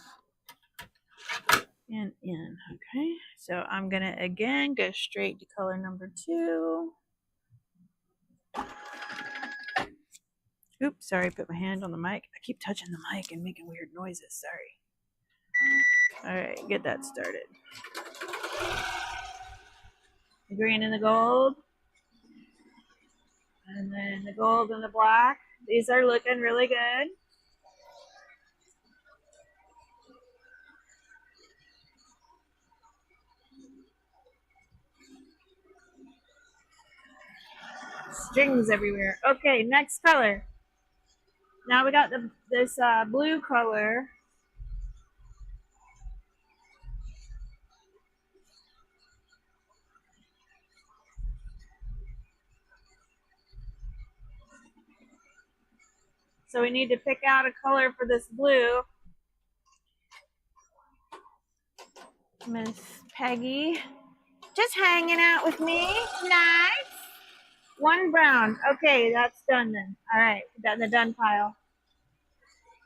Speaker 1: and in. Okay, so I'm gonna again go straight to color number 2. Oops, sorry, put my hand on the mic. I keep touching the mic and making weird noises. Sorry. All right, get that started. The green and the gold. And then the gold and the black. These are looking really good. Strings everywhere. Okay, next color. Now we got this blue color. So we need to pick out a color for this blue. Miss Peggy, just hanging out with me. Nice. One brown. Okay, that's done then. All right, put that in the done pile.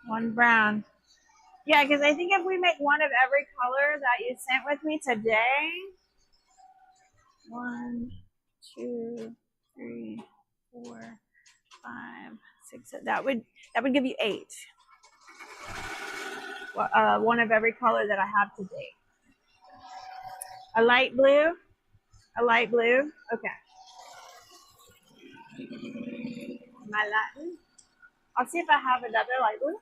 Speaker 1: One brown. Yeah, because I think if we make one of every color that you sent with me today, 1, 2, 3, 4, 5, 6. That would give you 8. One of every color that I have to date. A light blue. A light blue. Okay. My Latin. I'll see if I have another light blue.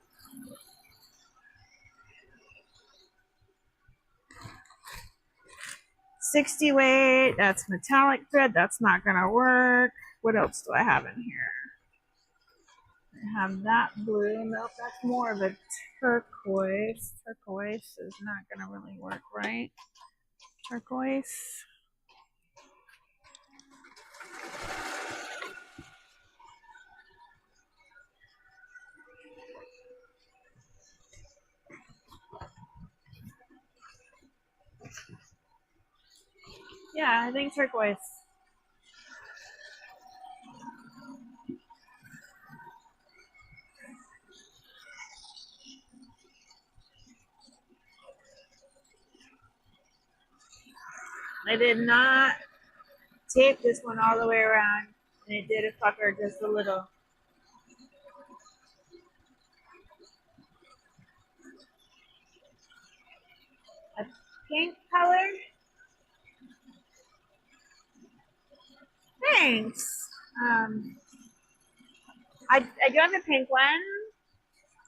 Speaker 1: $60 weight. That's metallic thread. That's not gonna work. What else do I have in here? I have that blue. Nope, that's more of a turquoise. Turquoise is not gonna really work, right? Turquoise. Yeah, I think turquoise. I did not tape this one all the way around, and it did a fucker just a little. A pink color. Thanks. I do have a pink one.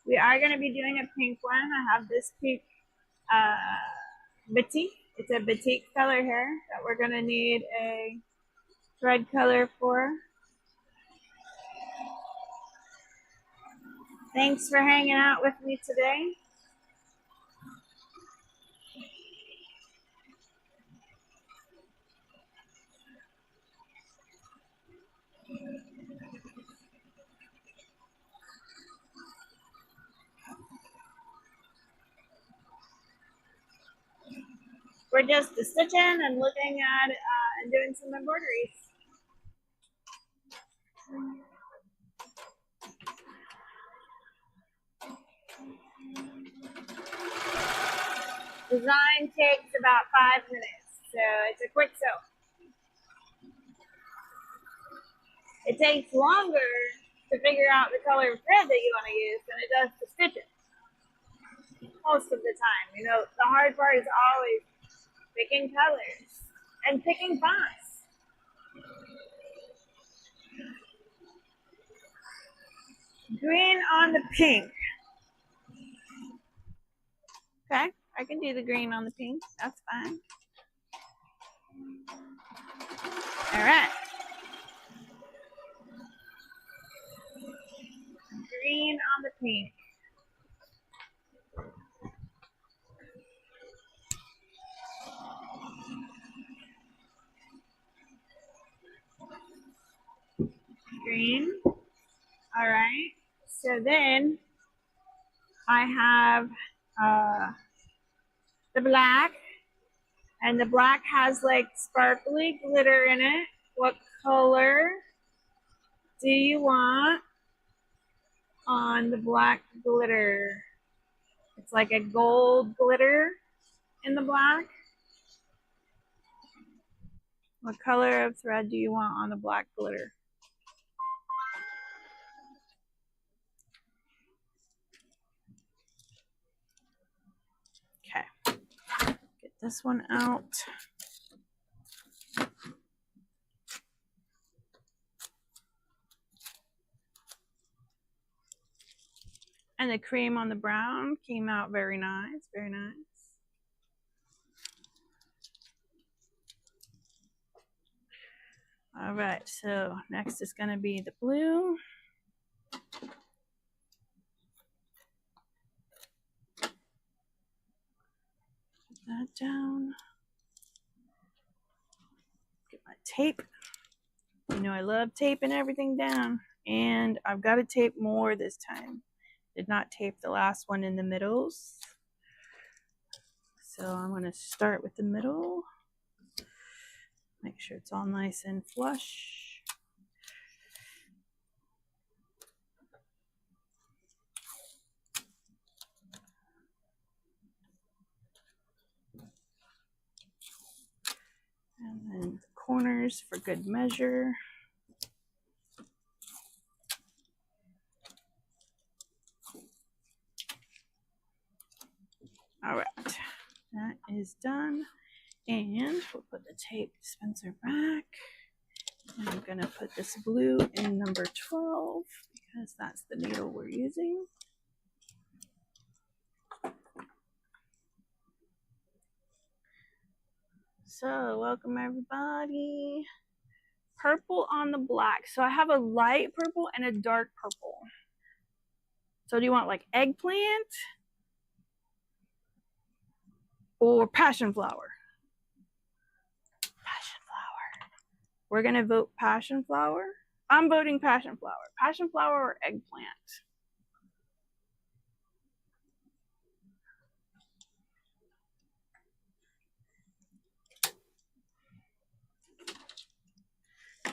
Speaker 1: We are going to be doing a pink one. I have this pink batik. It's a batik color here that we're going to need a thread color for. Thanks for hanging out with me today. We're just stitching and looking at and doing some embroideries. Design takes about 5 minutes, so it's a quick sew. It takes longer to figure out the color of thread that you want to use than it does to stitch it. Most of the time, you know, the hard part is always picking colors and picking fonts. Green on the pink. Okay, I can do the green on the pink. That's fine. All right. Green on the pink. Green. All right. So then I have the black. And the black has like sparkly glitter in it. What color do you want on the black glitter? It's like a gold glitter in the black. What color of thread do you want on the black glitter? Okay, get this one out. And the cream on the brown came out very nice, very nice. All right, so next is going to be the blue. Put that down. Get my tape. You know I love taping everything down. And I've got to tape more this time. Did not tape the last one in the middles. So I'm going to start with the middle. Make sure it's all nice and flush. And then the corners for good measure. All right, that is done. And we'll put the tape dispenser back. And I'm going to put this blue in number 12 because that's the needle we're using. So, welcome everybody. Purple on the black. So I have a light purple and a dark purple. So do you want like eggplant or passion flower? Passion flower. We're going to vote passion flower. I'm voting passion flower. Passion flower or eggplant?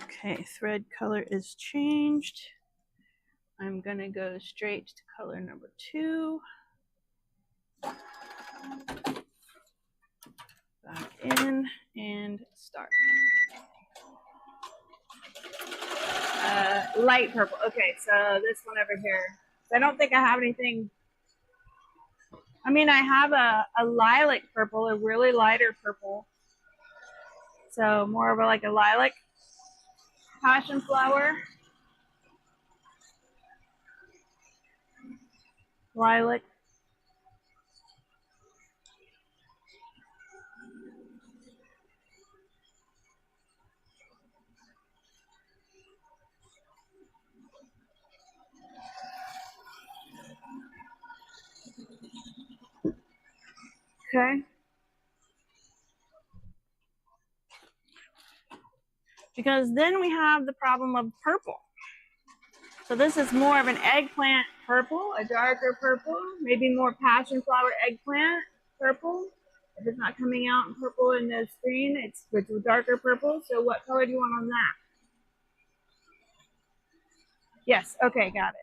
Speaker 1: Okay, thread color is changed. I'm going to go straight to color number 2. Back in and start. Light purple. Okay, so this one over here. I don't think I have anything. I mean, I have a lilac purple, a really lighter purple. So more of like a lilac. Passion flower. Lilac. Okay. Because then we have the problem of purple. So this is more of an eggplant purple, a darker purple, maybe more passion flower eggplant purple. If it's not coming out in purple in the screen, it's a darker purple. So what color do you want on that? Yes, okay, got it.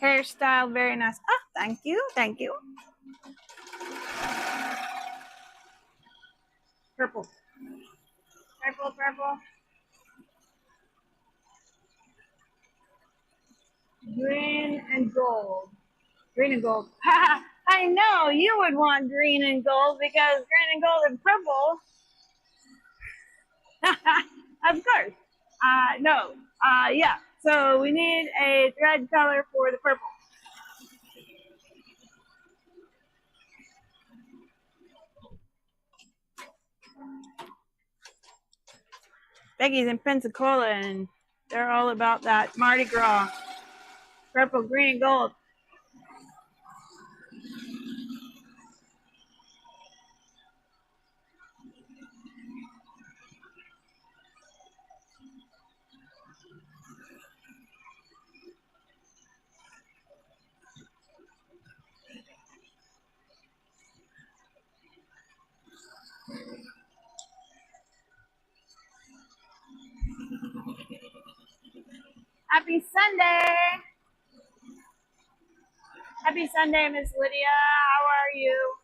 Speaker 1: Hairstyle, very nice. Ah, thank you, thank you. Purple. Purple, purple. Green and gold. Green and gold. I know you would want green and gold because green and gold and purple. Of course. No. Yeah. So we need a thread color for the purple. Becky's in Pensacola and they're all about that Mardi Gras. Purple, green, and gold. Happy Sunday. Happy Sunday, Miss Lydia. How are you?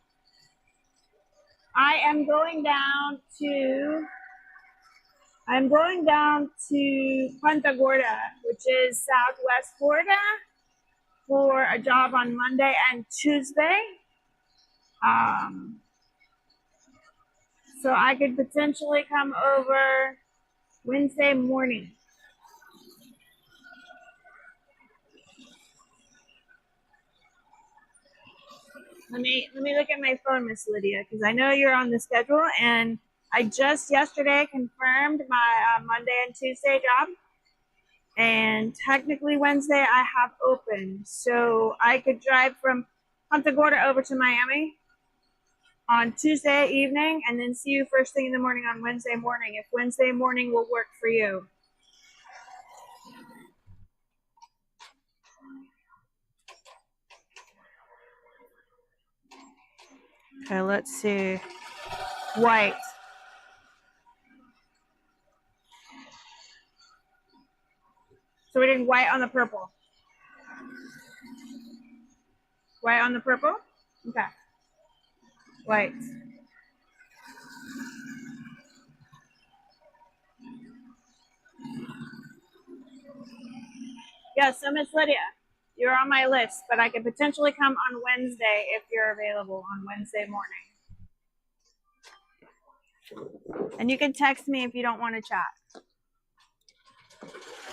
Speaker 1: I'm going down to Punta Gorda, which is Southwest Florida, for a job on Monday and Tuesday. So I could potentially come over Wednesday morning. Let me look at my phone, Miss Lydia, because I know you're on the schedule, and I just yesterday confirmed my Monday and Tuesday job, and technically Wednesday I have open, so I could drive from Punta Gorda over to Miami on Tuesday evening, and then see you first thing in the morning on Wednesday morning. If Wednesday morning will work for you. Okay, let's see. White. So we're doing white on the purple. White on the purple? Okay. White. Yeah, so Miss Lydia, you're on my list, but I could potentially come on Wednesday if you're available on Wednesday morning. And you can text me if you don't want to chat.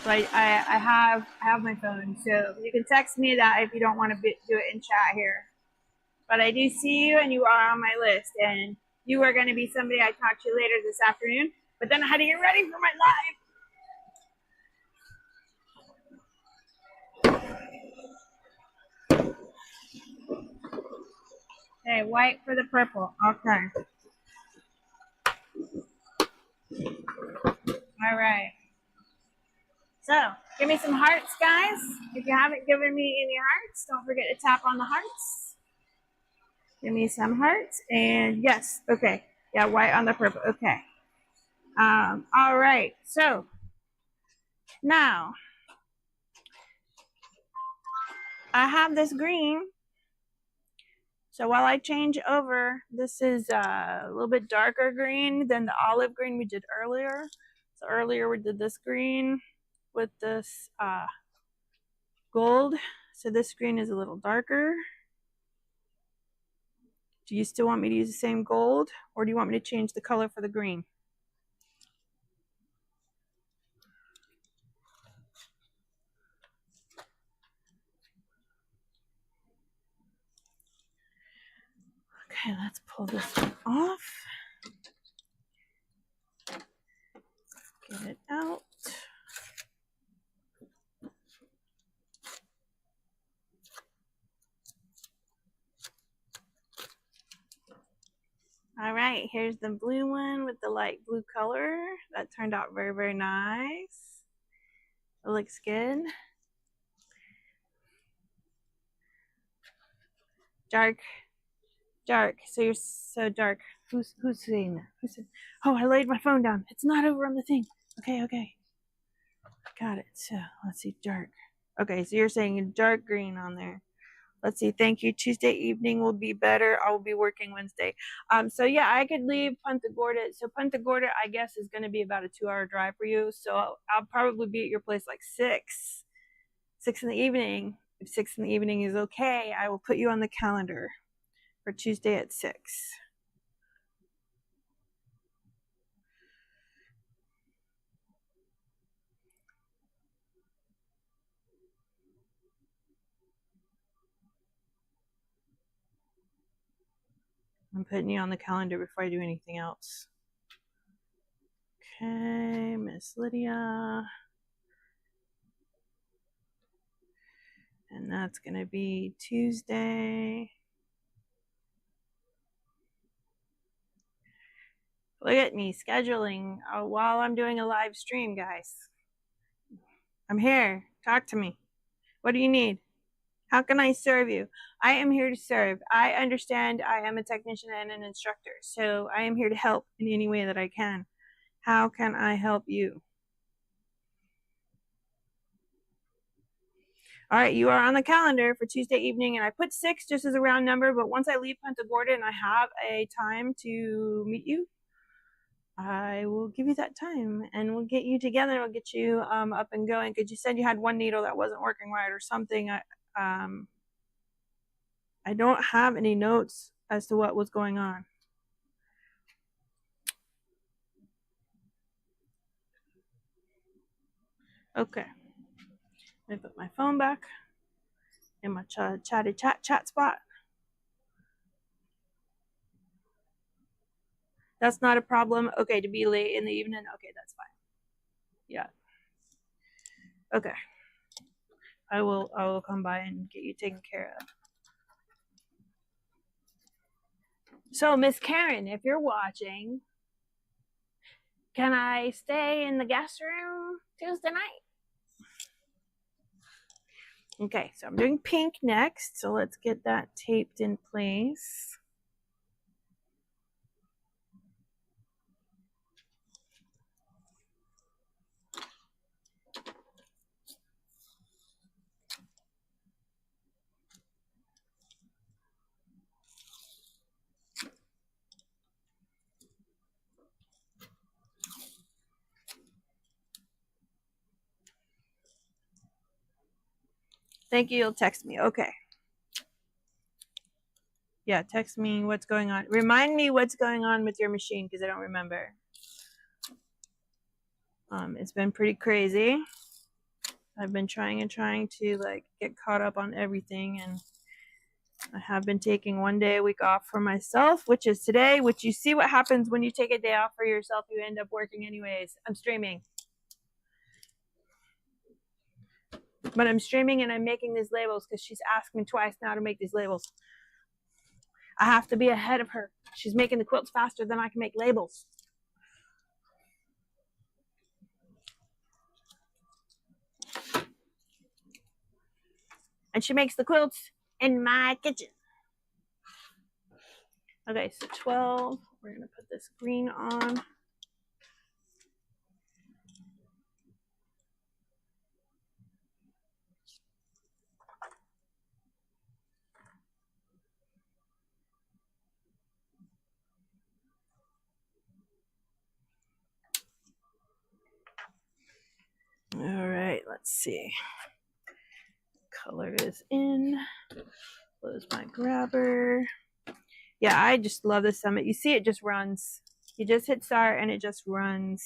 Speaker 1: So I have my phone, so you can text me that if you don't want to do it in chat here. But I do see you, and you are on my list, and you are going to be somebody I talk to later this afternoon. But then I had to get ready for my live. Okay, white for the purple. Okay. All right. So, give me some hearts, guys. If you haven't given me any hearts, don't forget to tap on the hearts. Give me some hearts. And yes, okay. Yeah, white on the purple. Okay. All right. So, now, I have this green. So while I change over, this is a little bit darker green than the olive green we did earlier. So earlier we did this green with this gold. So this green is a little darker. Do you still want me to use the same gold, or do you want me to change the color for the green? Okay, let's pull this one off. Get it out. All right, here's the blue one with the light blue color. That turned out very, very nice. It looks good. Dark. So you're so dark. Who's saying that? Who said? Oh, I laid my phone down. It's not over on the thing. Okay. Got it. So let's see, dark. Okay, so you're saying dark green on there. Let's see. Thank you. Tuesday evening will be better. I will be working Wednesday. So yeah, I could leave Punta Gorda. So Punta Gorda, I guess, is going to be about a 2-hour drive for you. So I'll probably be at your place like 6 in the evening. If 6 in the evening is okay, I will put you on the calendar for Tuesday at 6. I'm putting you on the calendar before I do anything else. Okay, Miss Lydia. And that's going to be Tuesday. Look at me scheduling while I'm doing a live stream, guys. I'm here. Talk to me. What do you need? How can I serve you? I am here to serve. I understand I am a technician and an instructor, so I am here to help in any way that I can. How can I help you? All right, you are on the calendar for Tuesday evening, and I put 6 just as a round number, but once I leave Punta Gorda and I have a time to meet you, I will give you that time, and we'll get you together. We'll get you up and going, because you said you had one needle that wasn't working right or something. I don't have any notes as to what was going on. Okay. Let me put my phone back in my chatty chat spot. That's not a problem. Okay, to be late in the evening. Okay, that's fine. Yeah. Okay. I will come by and get you taken care of. So, Miss Karen, if you're watching, can I stay in the guest room Tuesday night? Okay, so I'm doing pink next. So let's get that taped in place. Thank you. You'll text me. Okay. Yeah, text me what's going on. Remind me what's going on with your machine, because I don't remember. It's been pretty crazy. I've been trying to like get caught up on everything, and I have been taking one day a week off for myself, which is today, which you see what happens when you take a day off for yourself. You end up working anyways. I'm streaming. But I'm streaming and I'm making these labels because she's asked me twice now to make these labels. I have to be ahead of her. She's making the quilts faster than I can make labels. And she makes the quilts in my kitchen. Okay, so 12. We're going to put this green on. All right, let's see. Color is in. Close my grabber. Yeah, I just love the summit. You see it just runs. You just hit start and it just runs.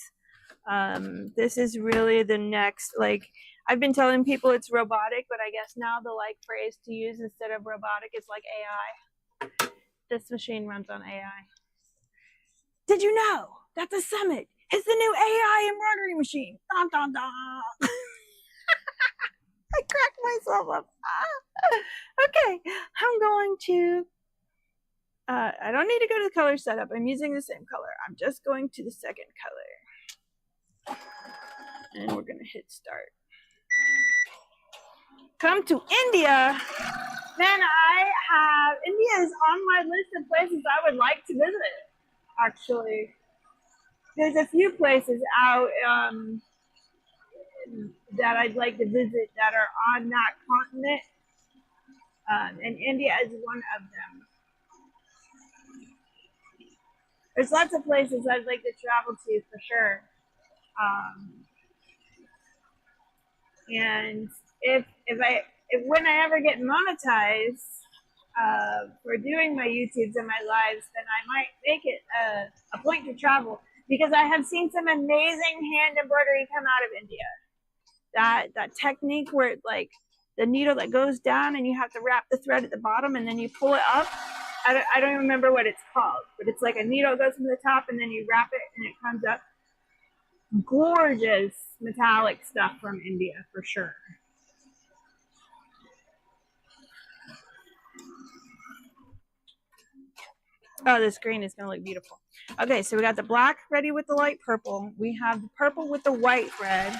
Speaker 1: This is really the next, like, I've been telling people it's robotic, but I guess now the like phrase to use instead of robotic is like AI. This machine runs on AI. Did you know that the Summit is the new AI embroidery machine? Dun, dun, dun. I cracked myself up. Okay, I'm going to, I don't need to go to the color setup. I'm using the same color. I'm just going to the second color. And we're going to hit start. Come to India. Man, India is on my list of places I would like to visit, actually. There's a few places out that I'd like to visit that are on that continent, and India is one of them. There's lots of places I'd like to travel to for sure. And when I ever get monetized for doing my YouTubes and my lives, then I might make it a point to travel, because I have seen some amazing hand embroidery come out of India. That technique where it's like the needle that goes down and you have to wrap the thread at the bottom and then you pull it up. I don't even remember what it's called, but it's like a needle goes from the top and then you wrap it and it comes up. Gorgeous metallic stuff from India for sure. Oh, this green is going to look beautiful. Okay, so we got the black ready with the light purple. We have the purple with the white thread.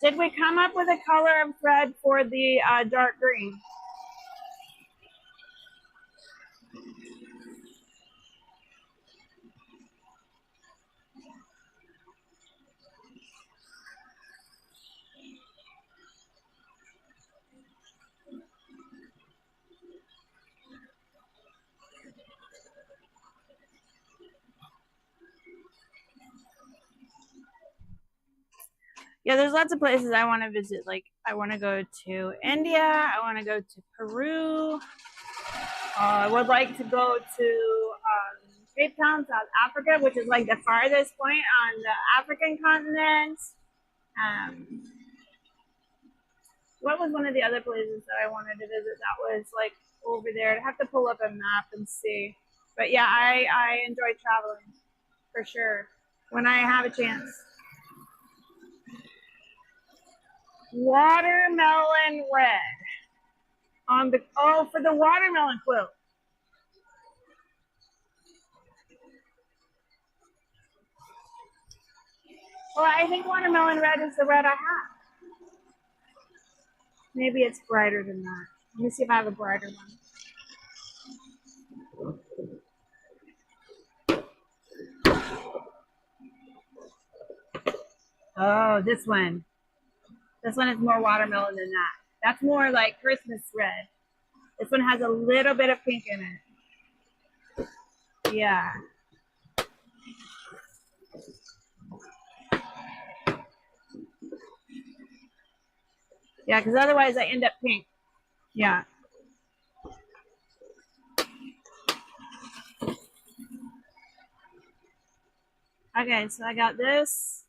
Speaker 1: Did we come up with a color of thread for the dark green? Yeah, there's lots of places I want to visit. Like, I want to go to India. I want to go to Peru. I would like to go to Cape Town, South Africa, which is like the farthest point on the African continent. Um, what was one of the other places that I wanted to visit that was like over there? I'd have to pull up a map and see. But yeah, I enjoy traveling for sure when I have a chance. Watermelon red on the for the watermelon quilt. Well, I think watermelon red is the red I have. Maybe it's brighter than that. Let me see if I have a brighter one. Oh, this one. This one is more watermelon than that. That's more like Christmas red. This one has a little bit of pink in it. Yeah. Yeah, because otherwise I end up pink. Yeah. Okay, so I got this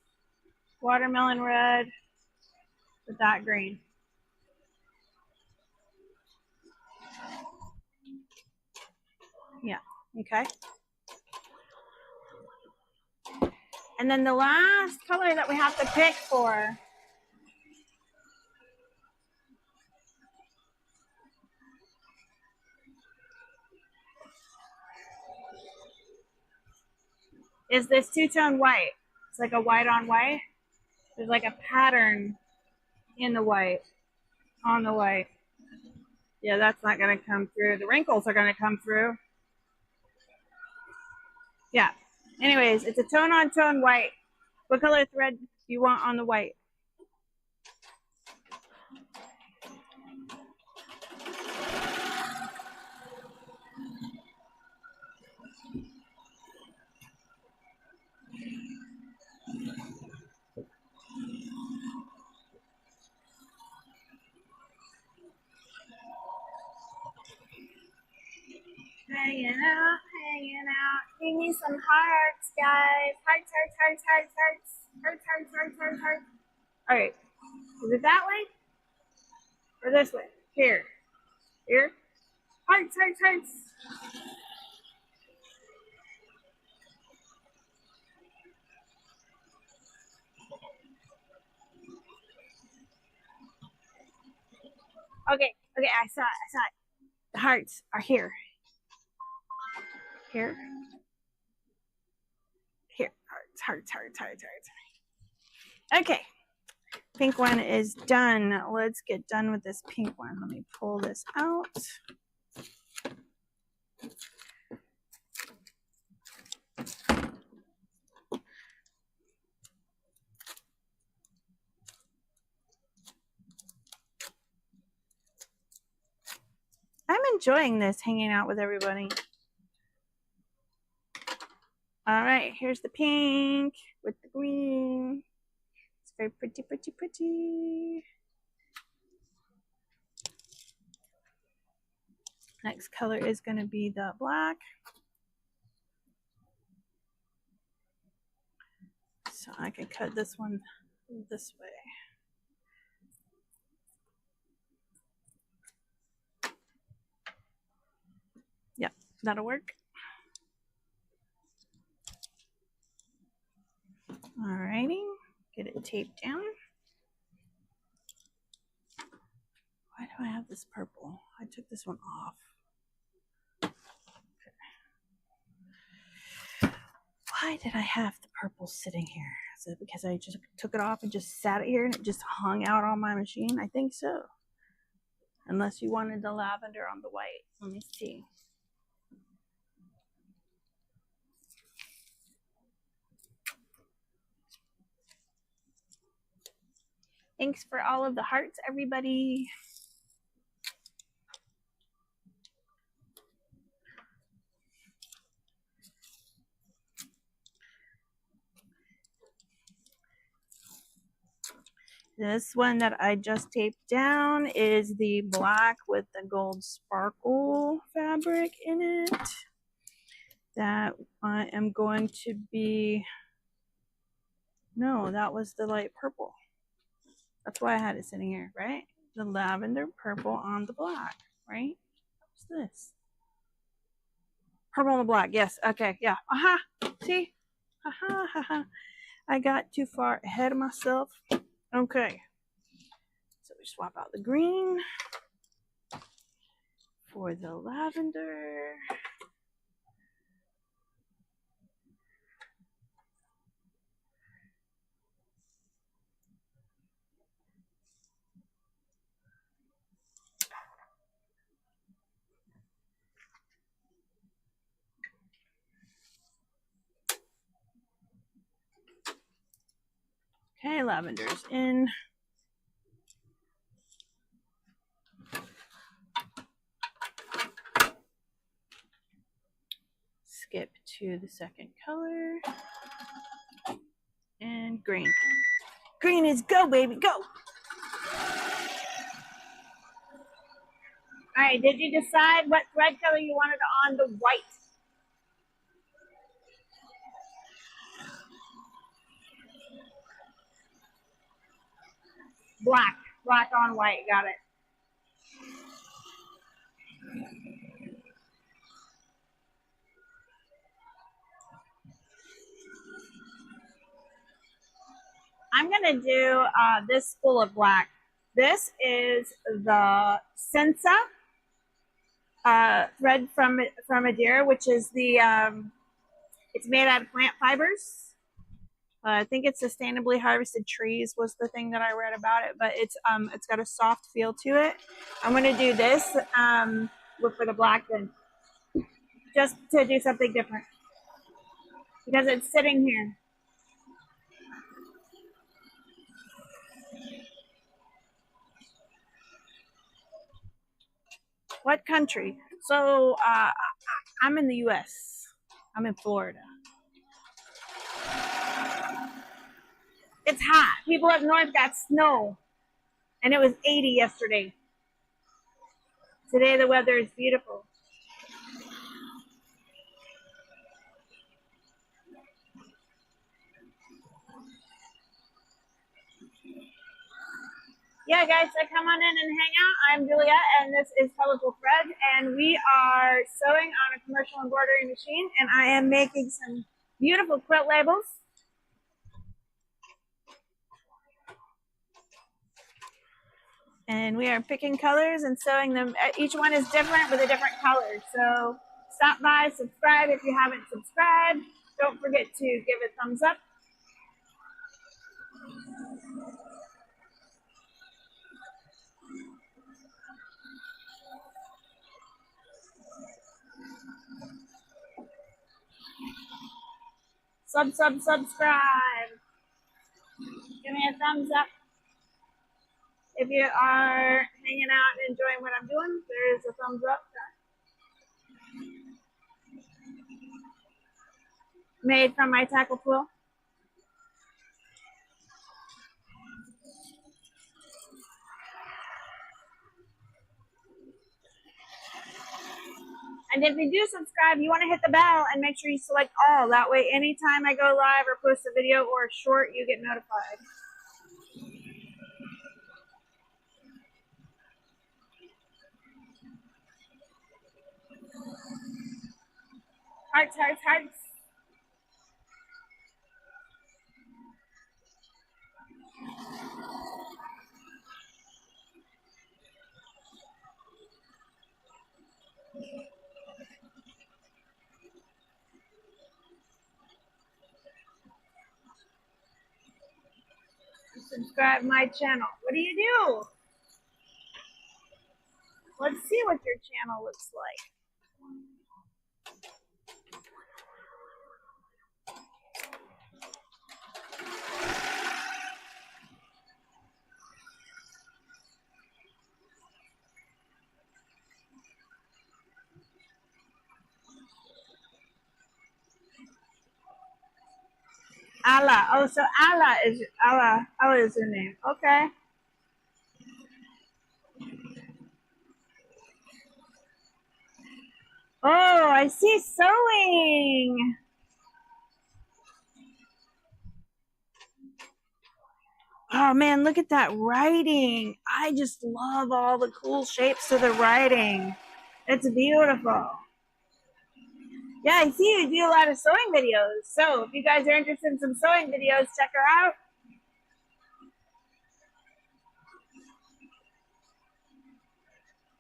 Speaker 1: watermelon red with that green. Yeah, okay. And then the last color that we have to pick for is this two-tone white. It's like a white on white. There's like a pattern in the white, on the white. Yeah, that's not going to come through. The wrinkles are going to come through. Yeah. Anyways, it's a tone on tone white. What color thread do you want on the white? Hanging out, hanging out. Give me some hearts, guys. Hearts, hearts, hearts, hearts, hearts. Hearts, hearts, hearts, hearts, hearts. All right. Is it that way? Or this way? Here. Here. Hearts, hearts, hearts. Okay. Okay, I saw it. I saw it. The hearts are here. Here. Here. Hearts, hearts, hearts, hearts, hearts. Okay. Pink one is done. Let's get done with this pink one. Let me pull this out. I'm enjoying this, hanging out with everybody. All right, here's the pink with the green. It's very pretty, pretty, pretty. Next color is going to be the black. So I can cut this one this way. Yep, that'll work. Alrighty, get it taped down. Why do I have this purple? I took this one off. Why did I have the purple sitting here? Is it because I just took it off and just sat it here and it just hung out on my machine? I think so. Unless you wanted the lavender on the white. Let me see. Thanks for all of the hearts, everybody. This one that I just taped down is the black with the gold sparkle fabric in it. That I am going to be, no, that was the light purple. That's why I had it sitting here, right? The lavender purple on the black, right? What's this? Purple on the black, yes, okay, yeah. Aha, see? Aha, haha. I got too far ahead of myself. Okay. So we swap out the green for the lavender. Okay, lavender's in. Skip to the second color. And green. Green is go, baby, go! All right, did you decide what thread color you wanted on the white? Black. Black on white, got it. I'm gonna do this spool of black. This is the Sensa thread from Adira, which is the it's made out of plant fibers. I think it's sustainably harvested trees was the thing that I read about it, but it's got a soft feel to it. I'm gonna do this for the black then, just to do something different because it's sitting here. What country? So I'm in the U.S. I'm in Florida. It's hot. People up north got snow, and it was 80 yesterday. Today the weather is beautiful. Yeah, guys, so come on in and hang out. I'm Juliet, and this is Colorful Thread, and we are sewing on a commercial embroidery machine, and I am making some beautiful quilt labels. And we are picking colors and sewing them. Each one is different with a different color. So stop by, subscribe if you haven't subscribed. Don't forget to give a thumbs up. Subscribe. Give me a thumbs up. If you are hanging out and enjoying what I'm doing, there is a thumbs up. Made from my tackle quill. And if you do subscribe, you want to hit the bell and make sure you select all. That way, anytime I go live or post a video or a short, you get notified. Hearts, hearts, hearts. Subscribe my channel. What do you do? Let's see what your channel looks like. Allah. Oh, so Allah is her name. Okay. Oh, I see sewing. Oh man, look at that writing. I just love all the cool shapes to the writing. It's beautiful. Yeah, I see you do a lot of sewing videos. So if you guys are interested in some sewing videos, check her out.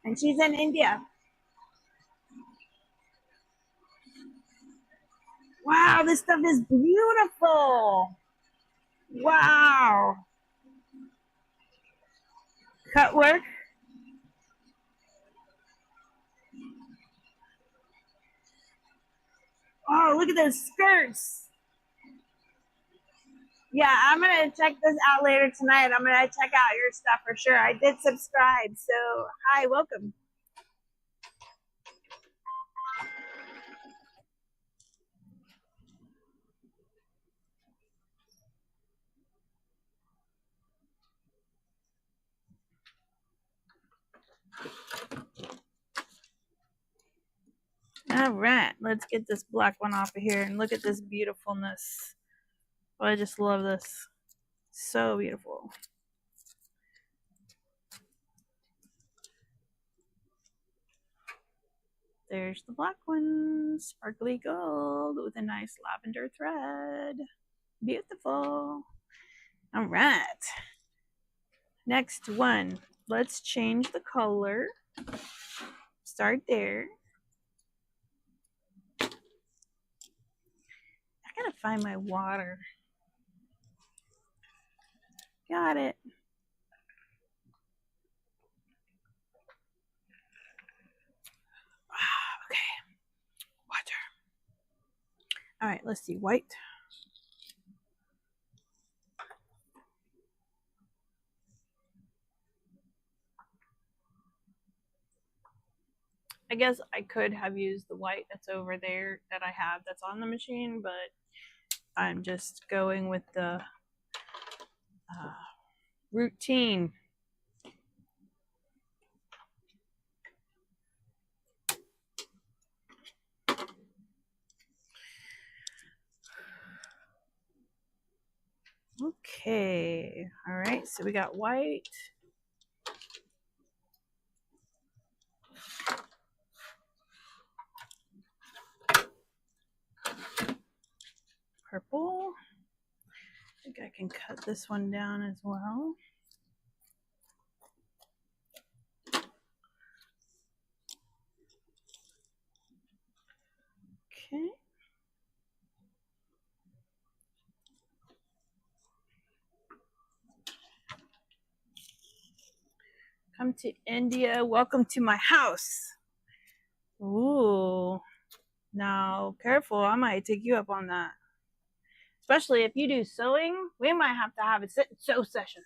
Speaker 1: And she's in India. Wow, this stuff is beautiful. Wow. Cut work. Oh, look at those skirts. Yeah, I'm going to check this out later tonight. I'm going to check out your stuff for sure. I did subscribe. So, hi, welcome. All right, let's get this black one off of here and look at this beautifulness. Oh, I just love this. So beautiful. There's the black one, sparkly gold with a nice lavender thread. Beautiful. All right. Next one. Let's change the color. Start there. I gotta find my water. Got it. Okay. Water. All right, let's see. White. I guess I could have used the white that's over there that I have that's on the machine, but I'm just going with the routine. Okay, all right, so we got white. Purple. I think I can cut this one down as well. Okay. Come to India. Welcome to my house. Ooh. Now, careful. I might take you up on that. Especially if you do sewing, we might have to have a sit and sew session.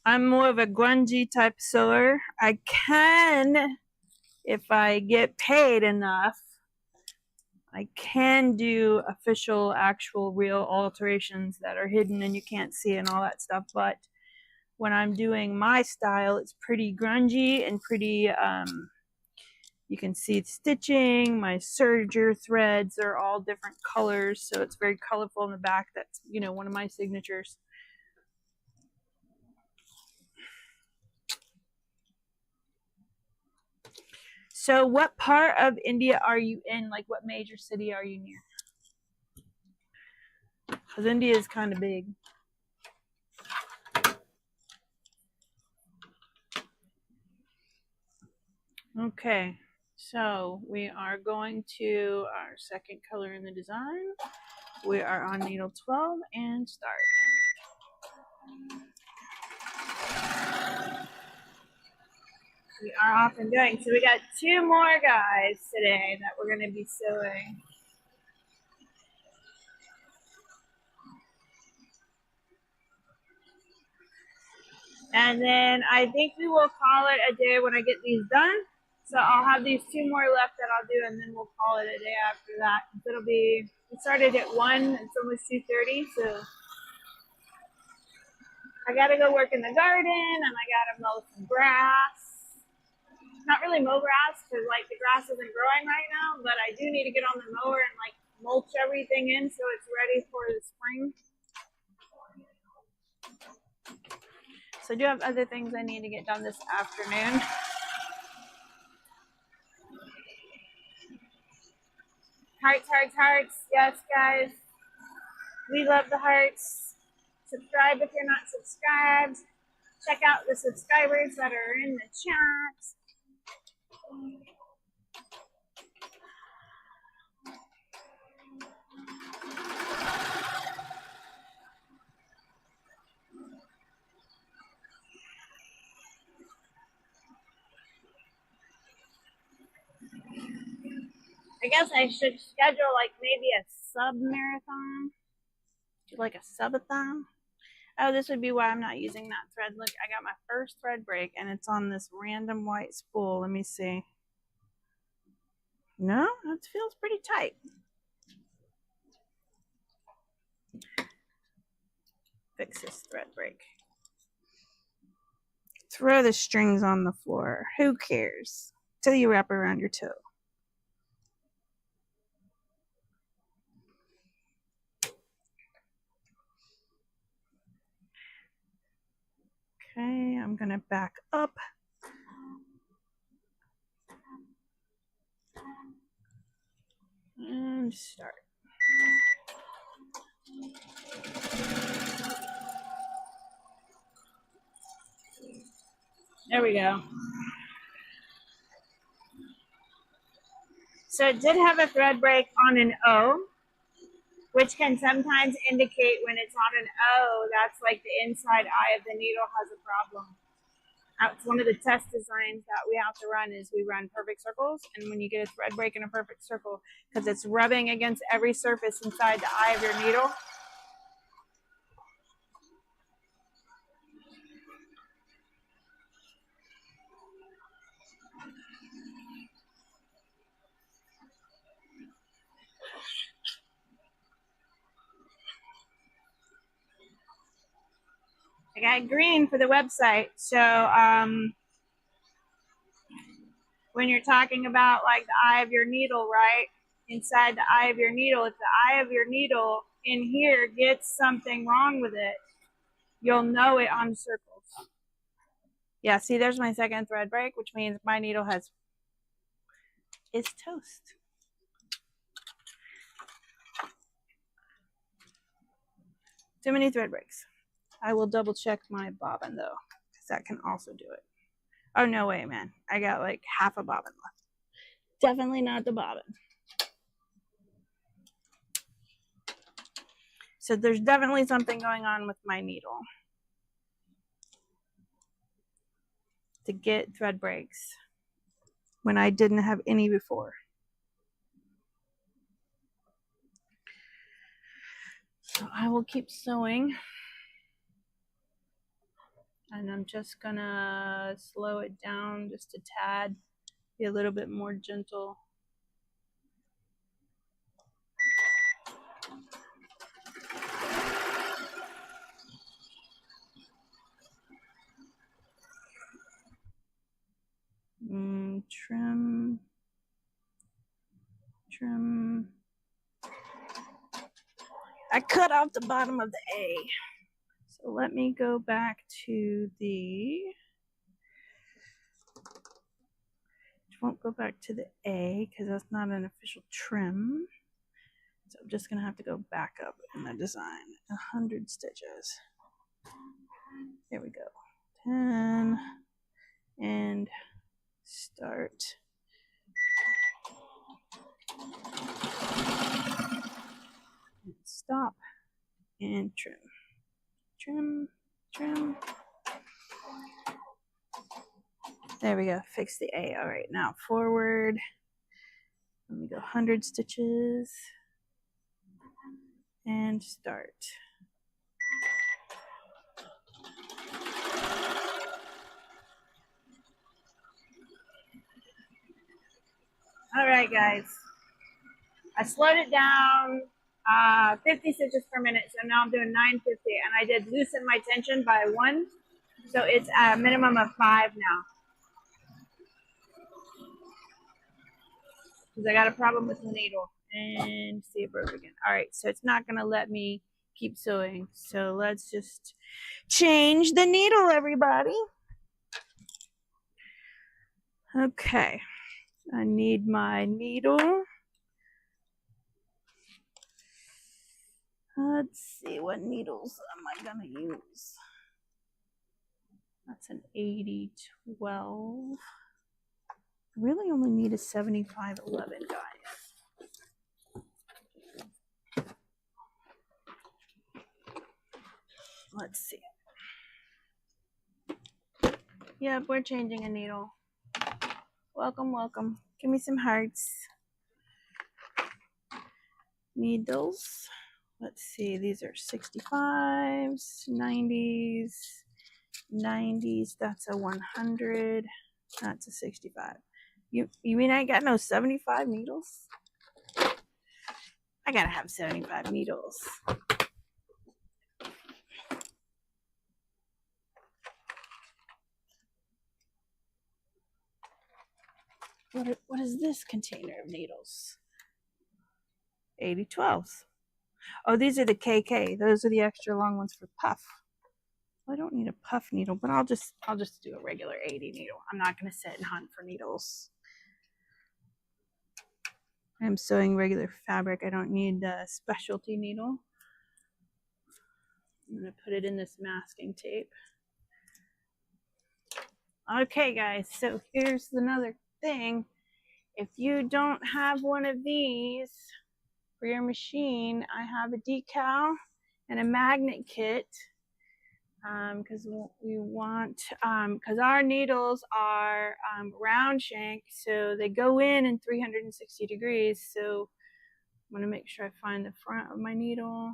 Speaker 1: I'm more of a grungy type sewer. I can, if I get paid enough, I can do official, actual, real alterations that are hidden and you can't see and all that stuff. But when I'm doing my style, it's pretty grungy and pretty, you can see stitching. My serger threads are all different colors, so it's very colorful in the back. That's, you know, one of my signatures. So what part of India are you in? Like what major city are you near? Because India is kind of big. Okay, so we are going to our second color in the design. We are on needle 12 and start. We are off and going. So we got two more guys today that we're going to be sewing. And then I think we will call it a day when I get these done. So I'll have these 2 more left that I'll do, and then we'll call it a day after that. It'll be, we started at 1, it's almost 2:30, so I gotta go work in the garden, and I gotta mow some grass. Not really mow grass, because like the grass isn't growing right now, but I do need to get on the mower and like mulch everything in so it's ready for the spring. So I do have other things I need to get done this afternoon. Hearts, hearts, hearts. Yes, guys. We love the hearts. Subscribe if you're not subscribed. Check out the subscribers that are in the chat. I guess I should schedule like maybe a sub marathon. Do like a subathon. Oh, this would be why I'm not using that thread. Look, I got my first thread break and it's on this random white spool. Let me see. No, that feels pretty tight. Fix this thread break. Throw the strings on the floor. Who cares? Till you wrap around your toe. Okay, I'm gonna back up. And start. There we go. So it did have a thread break on an O, which can sometimes indicate when it's on an O, that's like the inside eye of the needle has a problem. It's one of the test designs that we have to run is we run perfect circles, and when you get a thread break in a perfect circle, because it's rubbing against every surface inside the eye of your needle, I got green for the website. So when you're talking about like the eye of your needle, right? Inside the eye of your needle, if the eye of your needle in here gets something wrong with it, you'll know it on circles. Yeah, see, there's my second thread break, which means my needle is toast. Too many thread breaks. I will double check my bobbin though, because that can also do it. Oh, no way, man. I got like half a bobbin left. Definitely not the bobbin. So there's definitely something going on with my needle to get thread breaks when I didn't have any before. So I will keep sewing. And I'm just gonna slow it down just a tad, be a little bit more gentle. Trim. I cut off the bottom of the A. So let me go back to the, won't go back to the A because that's not an official trim. So I'm just gonna have to go back up in the design. 100 stitches. There we go. 10 and start. And stop and trim. Trim, trim. There we go. Fix the A. All right, now forward. Let me go 100 stitches and start. All right, guys. I slowed it down 50 stitches per minute, so now I'm doing 950, and I did loosen my tension by 1, so it's a minimum of 5 now. Because I got a problem with the needle. And see, it broke again. All right, so it's not going to let me keep sewing. So let's just change the needle, everybody. Okay, I need my needle. Let's see, what needles am I going to use? That's an 80-12. I really only need a 75-11, guys. Let's see. Yep, we're changing a needle. Welcome, welcome. Give me some hearts. Needles. Let's see, these are 65s, 90s, 90s. That's a 100. That's a 65. You mean I got no 75 needles? I gotta have 75 needles. What is this container of needles? 80-12s. Oh, these are the KK. Those are the extra long ones for puff. Well, I don't need a puff needle, but I'll just do a regular 80 needle. I'm not going to sit and hunt for needles. I'm sewing regular fabric. I don't need a specialty needle. I'm going to put it in this masking tape. Okay, guys, so here's another thing. If you don't have one of these for your machine, I have a decal and a magnet kit, because we want, because our needles are round shank, so they go in 360 degrees. So I'm going to make sure I find the front of my needle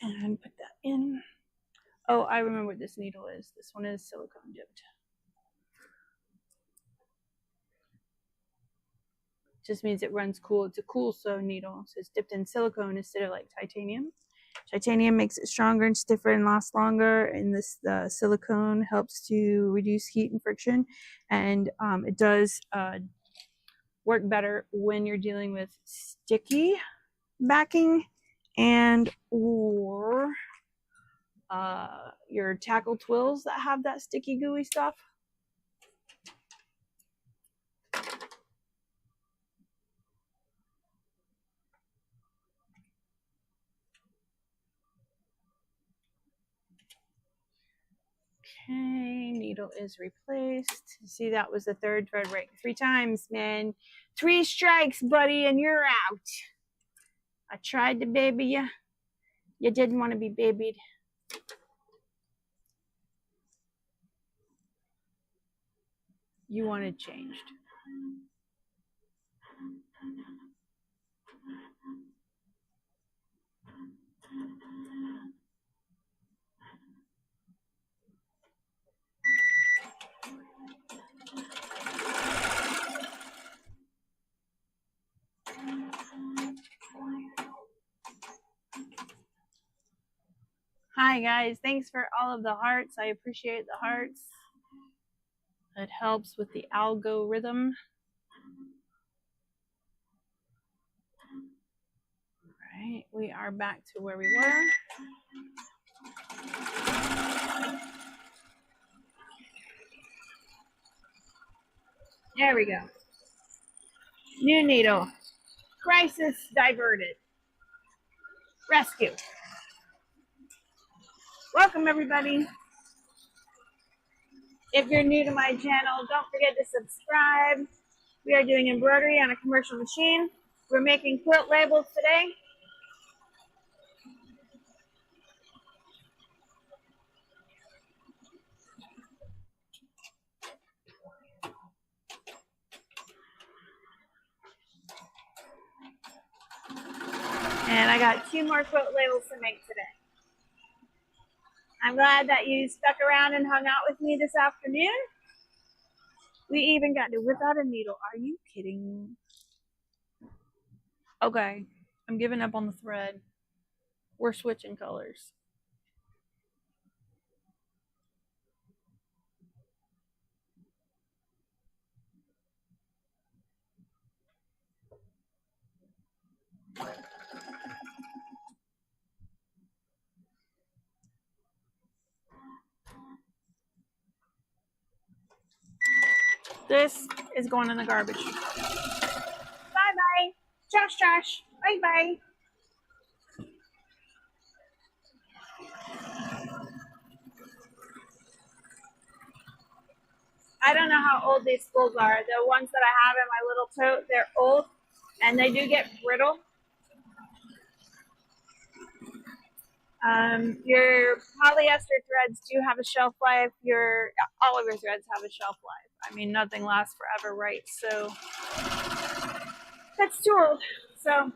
Speaker 1: and put that in. Oh, I remember what this needle is. This one is silicone dipped. Just means it runs cool. It's a cool sew needle, so it's dipped in silicone instead of like titanium. Titanium makes it stronger and stiffer and lasts longer, and this silicone helps to reduce heat and friction, and it does work better when you're dealing with sticky backing and or your tackle twills that have that sticky gooey stuff. Okay, needle is replaced. See, that was the third thread break. 3 times, man. 3 strikes, buddy, and you're out. I tried to baby you. You didn't want to be babied. You wanted changed. Hi, guys. Thanks for all of the hearts. I appreciate the hearts. It helps with the algorithm. All right, we are back to where we were. There we go. New needle. Crisis diverted. Rescue. Welcome, everybody. If you're new to my channel, don't forget to subscribe. We are doing embroidery on a commercial machine. We're making quilt labels today. And I got 2 more quilt labels to make today. I'm glad that you stuck around and hung out with me this afternoon. We even got to whip out a needle. Are you kidding? Okay, I'm giving up on the thread. We're switching colors. This is going in the garbage. Bye-bye. Josh, Josh. Bye-bye. I don't know how old these spools are. The ones that I have in my little tote, they're old, and they do get brittle. Your polyester threads do have a shelf life. All of your threads have a shelf life. I mean, nothing lasts forever, right? So that's too old. So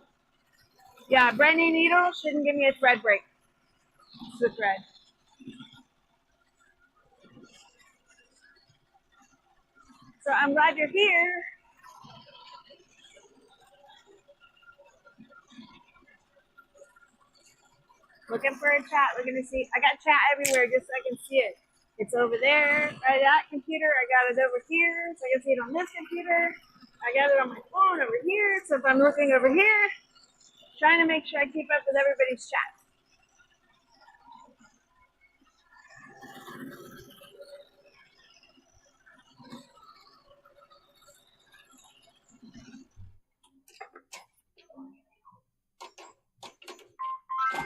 Speaker 1: yeah, brand new needle shouldn't give me a thread break. It's the thread. So I'm glad you're here. Looking for a chat, looking to see. I got chat everywhere just so I can see it. It's over there by that computer. I got it over here so I can see it on this computer. I got it on my phone over here. So if I'm looking over here, trying to make sure I keep up with everybody's chat.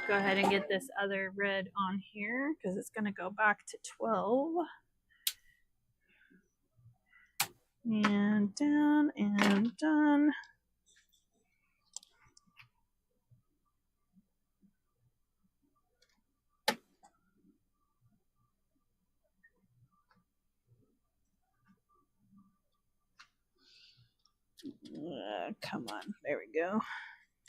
Speaker 1: Go ahead and get this other red on here because it's going to go back to 12. And down and done. Come on, there we go.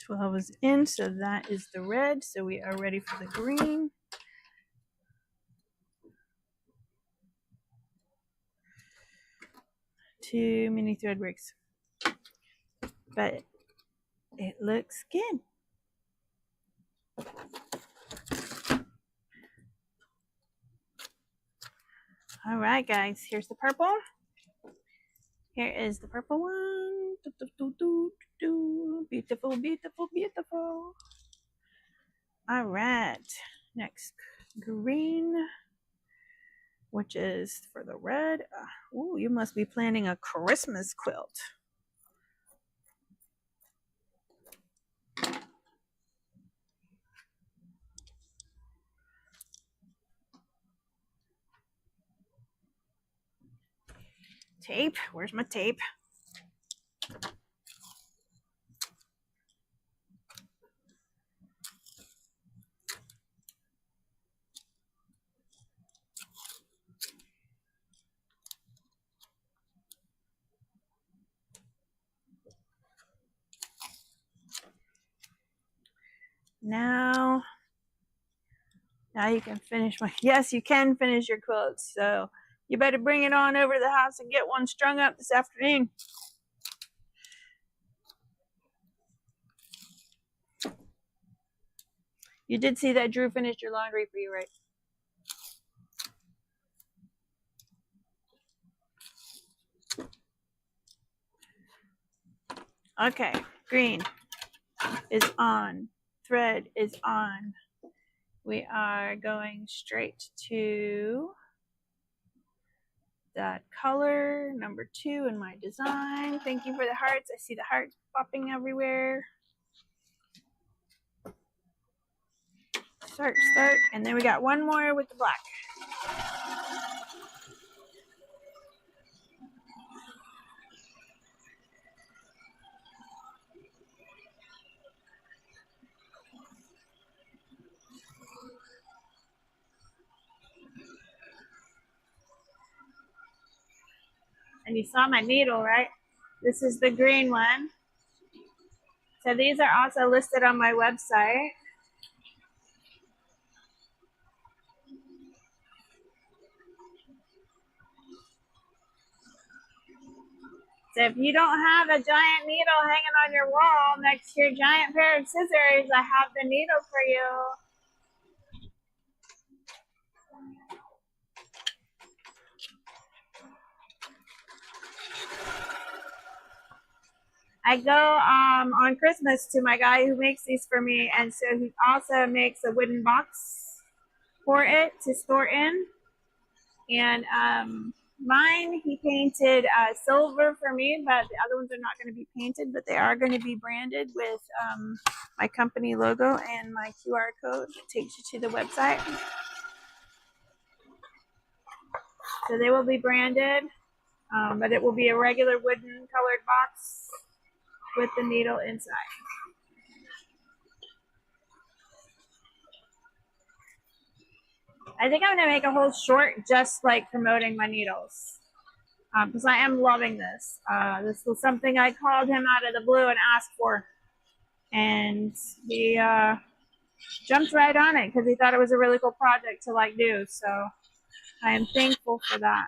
Speaker 1: 12 is in, so that is the red. So we are ready for the green. Too many thread breaks, but it looks good. All right, guys, here's the purple. Here is the purple one. Beautiful, beautiful, beautiful. All right, next green, which is for the red. Oh, you must be planning a Christmas quilt. Tape, where's my tape? Now you can finish yes, you can finish your quilts. So you better bring it on over to the house and get one strung up this afternoon. You did see that Drew finished your laundry for you, right? Okay, green is on. Thread is on. We are going straight to that color, number 2 in my design. Thank you for the hearts. I see the hearts popping everywhere. Start, and then we got one more with the black. And you saw my needle, right? This is the green one. So these are also listed on my website. So if you don't have a giant needle hanging on your wall next to your giant pair of scissors, I have the needle for you. I go on Christmas to my guy who makes these for me, and so he also makes a wooden box for it to store in. And mine he painted silver for me, but the other ones are not going to be painted, but they are going to be branded with my company logo and my QR code that takes you to the website. So they will be branded, but it will be a regular wooden colored box with the needle inside. I think I'm going to make a whole short just like promoting my needles, because I am loving this. This was something I called him out of the blue and asked for, and he jumped right on it because he thought it was a really cool project to like do. So I am thankful for that.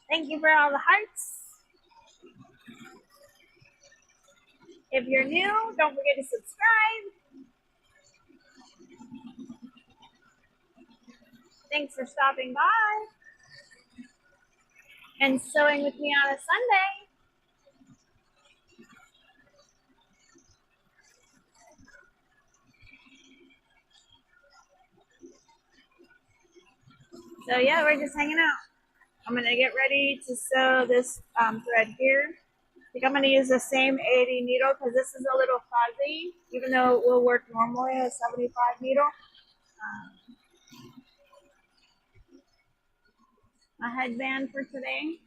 Speaker 1: Thank you for all the hearts. If you're new, don't forget to subscribe. Thanks for stopping by and sewing with me on a Sunday. So yeah, we're just hanging out. I'm going to get ready to sew this thread here. I think I'm going to use the same 80 needle because this is a little fuzzy, even though it will work normally at a 75 needle. My headband for today.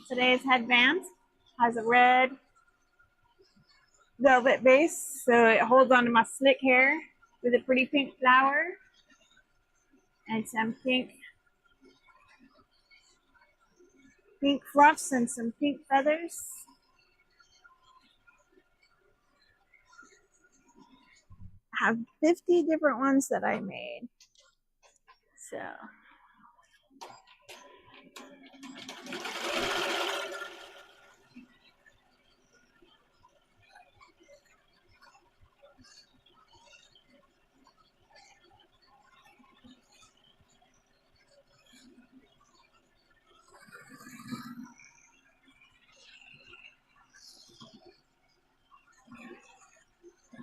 Speaker 1: Today's headband has a red velvet base, so it holds onto my slick hair with a pretty pink flower and some pink fluffs and some pink feathers. I have 50 different ones that I made. So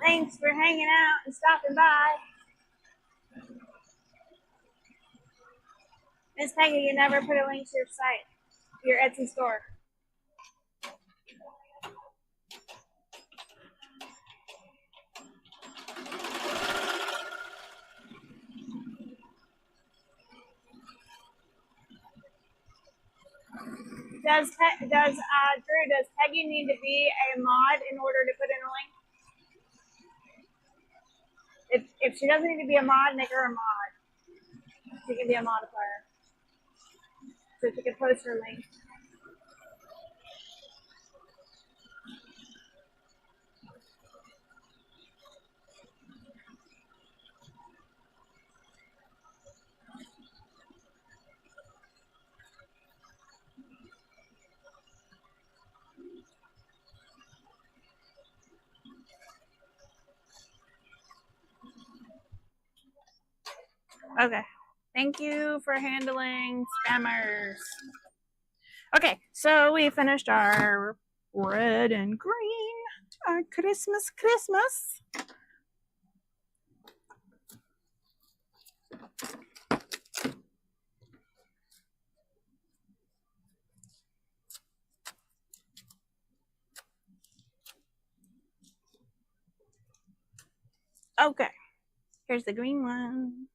Speaker 1: thanks for hanging out and stopping by. Miss Peggy, you never put a link to your site, your Etsy store. Does Drew, does Peggy need to be a mod in order to put in a link? If she doesn't need to be a mod, make her a mod. She can be a modifier. So she can post her link. Okay. Thank you for handling spammers. Okay, so we finished our red and green, our Christmas. Okay, here's the green one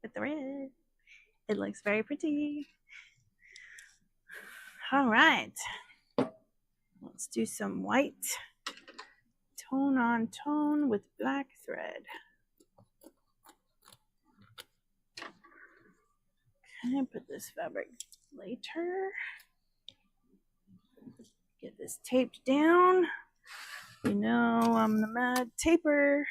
Speaker 1: with the red. It looks very pretty. All right, let's do some white tone on tone with black thread. Okay, put this fabric later. Get this taped down. You know I'm the mad taper.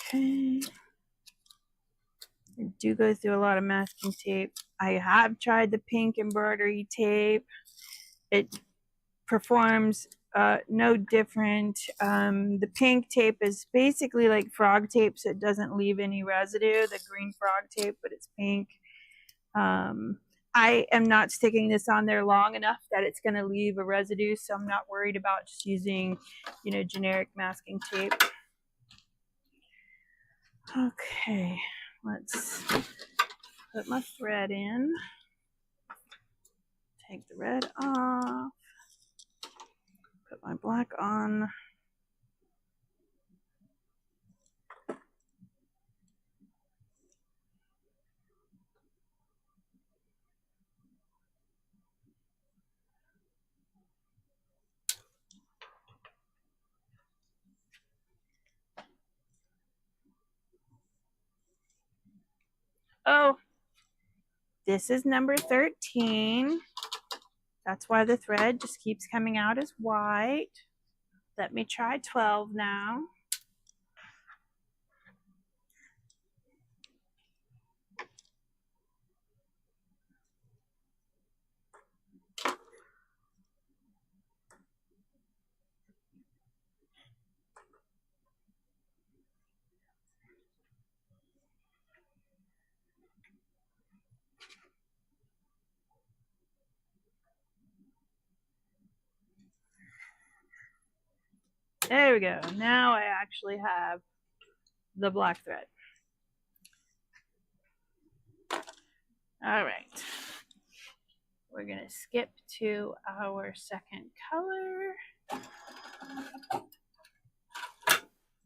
Speaker 1: Okay. I do go through a lot of masking tape. I have tried the pink embroidery tape. It performs no different. The pink tape is basically like frog tape, so it doesn't leave any residue, the green frog tape, but it's pink. I am not sticking this on there long enough that it's going to leave a residue, so I'm not worried about just using, you know, generic masking tape. Okay, let's put my thread in. Take the red off. Put my black on. Oh, this is number 13. That's why the thread just keeps coming out as white. Let me try 12 now. There we go. Now I actually have the black thread. All right. We're going to skip to our second color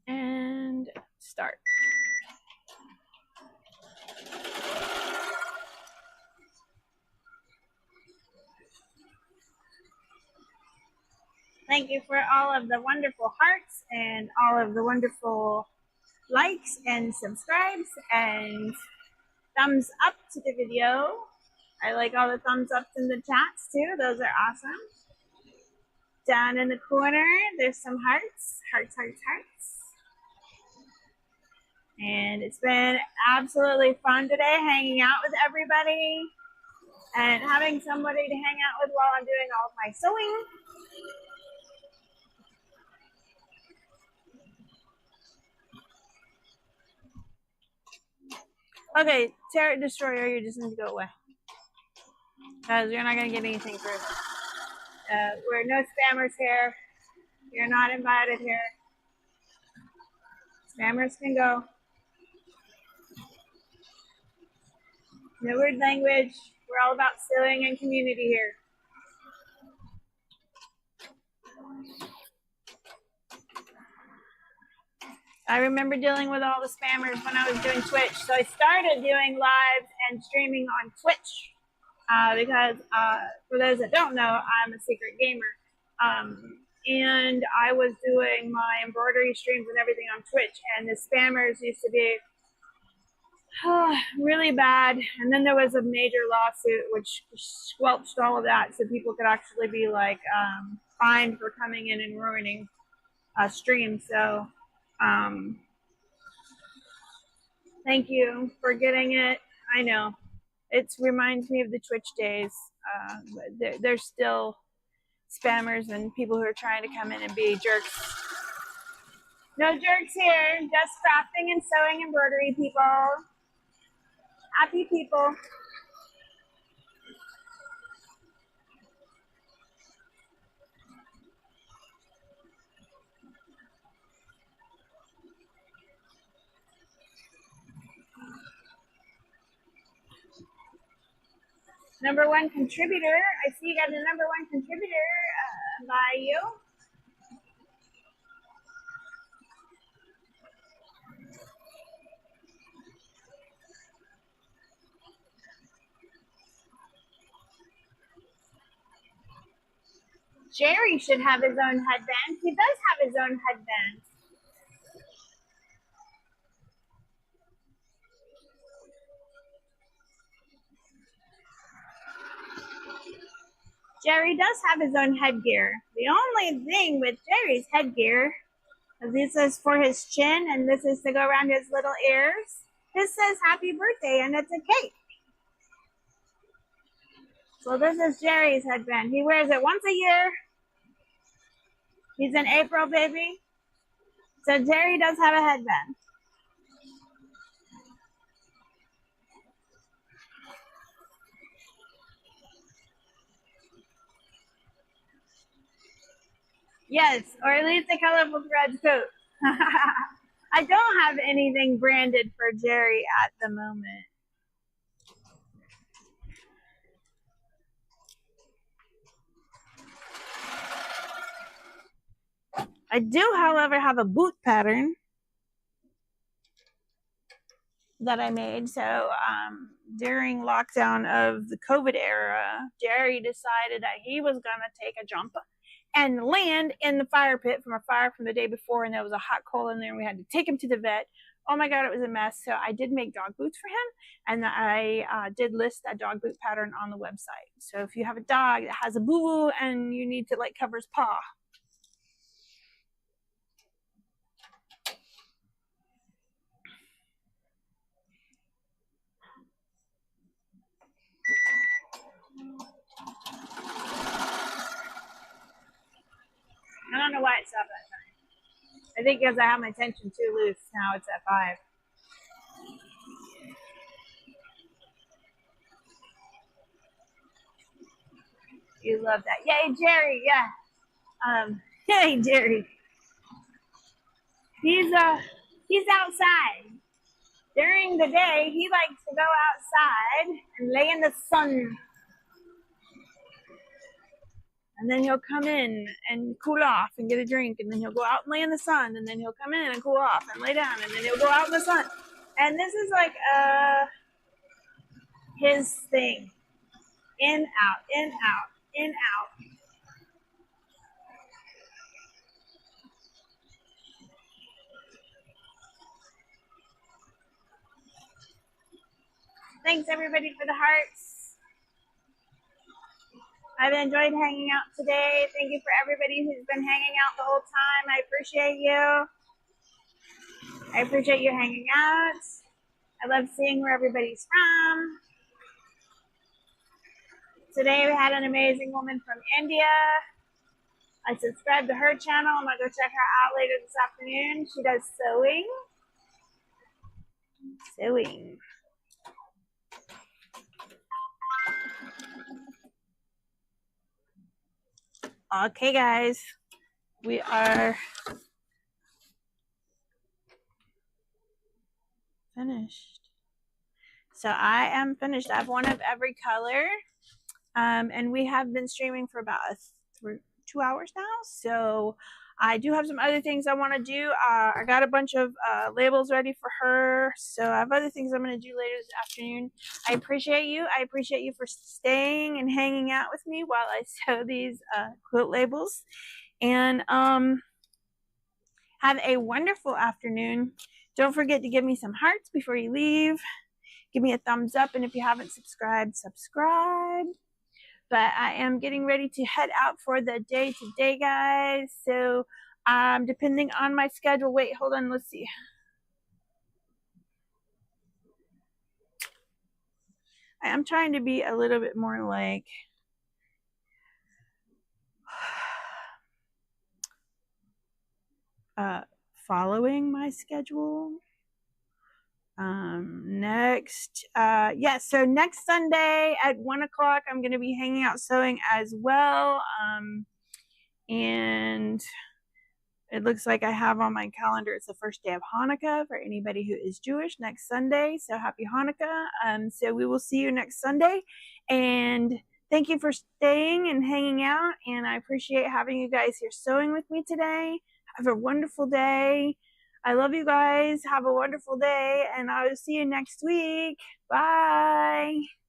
Speaker 1: and start. Thank you for all of the wonderful hearts and all of the wonderful likes and subscribes and thumbs up to the video. I like all the thumbs ups in the chats too. Those are awesome. Down in the corner, there's some hearts. Hearts, hearts, hearts. And it's been absolutely fun today hanging out with everybody and having somebody to hang out with while I'm doing all of my sewing. Okay, Terror Destroyer, you just need to go away. Because you're not going to get anything through. We're no spammers here. You're not invited here. Spammers can go. No weird language. We're all about sewing and community here. I remember dealing with all the spammers when I was doing Twitch. So I started doing lives and streaming on Twitch because for those that don't know, I'm a secret gamer. And I was doing my embroidery streams and everything on Twitch, and the spammers used to be really bad. And then there was a major lawsuit which squelched all of that, so people could actually be like fined for coming in and ruining a stream. So thank you for getting it. I know it reminds me of the Twitch days. There's still spammers and people who are trying to come in and be jerks. No jerks here, just crafting and sewing embroidery people. Happy people. Number one contributor. I see you got the number one contributor by you. Jerry should have his own headband. He does have his own headband. Jerry does have his own headgear. The only thing with Jerry's headgear is this is for his chin and this is to go around his little ears. This says happy birthday and it's a cake. So this is Jerry's headband. He wears it once a year. He's an April baby. So Jerry does have a headband. Yes, or at least a colorful thread coat. I don't have anything branded for Jerry at the moment. I do, however, have a boot pattern that I made. So during lockdown of the COVID era, Jerry decided that he was going to take a jump and land in the fire pit from a fire from the day before, and there was a hot coal in there, and we had to take him to the vet. Oh my God, it was a mess. So I did make dog boots for him, and I did list that dog boot pattern on the website. So if you have a dog that has a boo-boo and you need to like cover his paw, I don't know why it stopped that time. I think because I have my tension too loose. Now it's at 5. You love that. Yay, Jerry. Yeah. Yay, Jerry. He's outside. During the day, he likes to go outside and lay in the sun. And then he'll come in and cool off and get a drink. And then he'll go out and lay in the sun. And then he'll come in and cool off and lay down. And then he'll go out in the sun. And this is like his thing. In, out, in, out, in, out. Thanks everybody for the hearts. I've enjoyed hanging out today. Thank you for everybody who's been hanging out the whole time. I appreciate you. I appreciate you hanging out. I love seeing where everybody's from. Today we had an amazing woman from India. I subscribed to her channel. I'm going to go check her out later this afternoon. She does sewing. Sewing. Okay, guys. We are finished. So I am finished. I have one of every color. And we have been streaming for about 2 hours now. So I do have some other things I want to do. I got a bunch of labels ready for her. So I have other things I'm going to do later this afternoon. I appreciate you. I appreciate you for staying and hanging out with me while I sew these quilt labels. And have a wonderful afternoon. Don't forget to give me some hearts before you leave. Give me a thumbs up. And if you haven't subscribed, subscribe. But I am getting ready to head out for the day today, guys. So depending on my schedule, wait, hold on, let's see. I am trying to be a little bit more like following my schedule. So next Sunday at 1 o'clock, I'm going to be hanging out sewing as well. And it looks like I have on my calendar, it's the first day of Hanukkah for anybody who is Jewish next Sunday. So happy Hanukkah. So we will see you next Sunday. And thank you for staying and hanging out. And I appreciate having you guys here sewing with me today. Have a wonderful day. I love you guys. Have a wonderful day, and I will see you next week. Bye.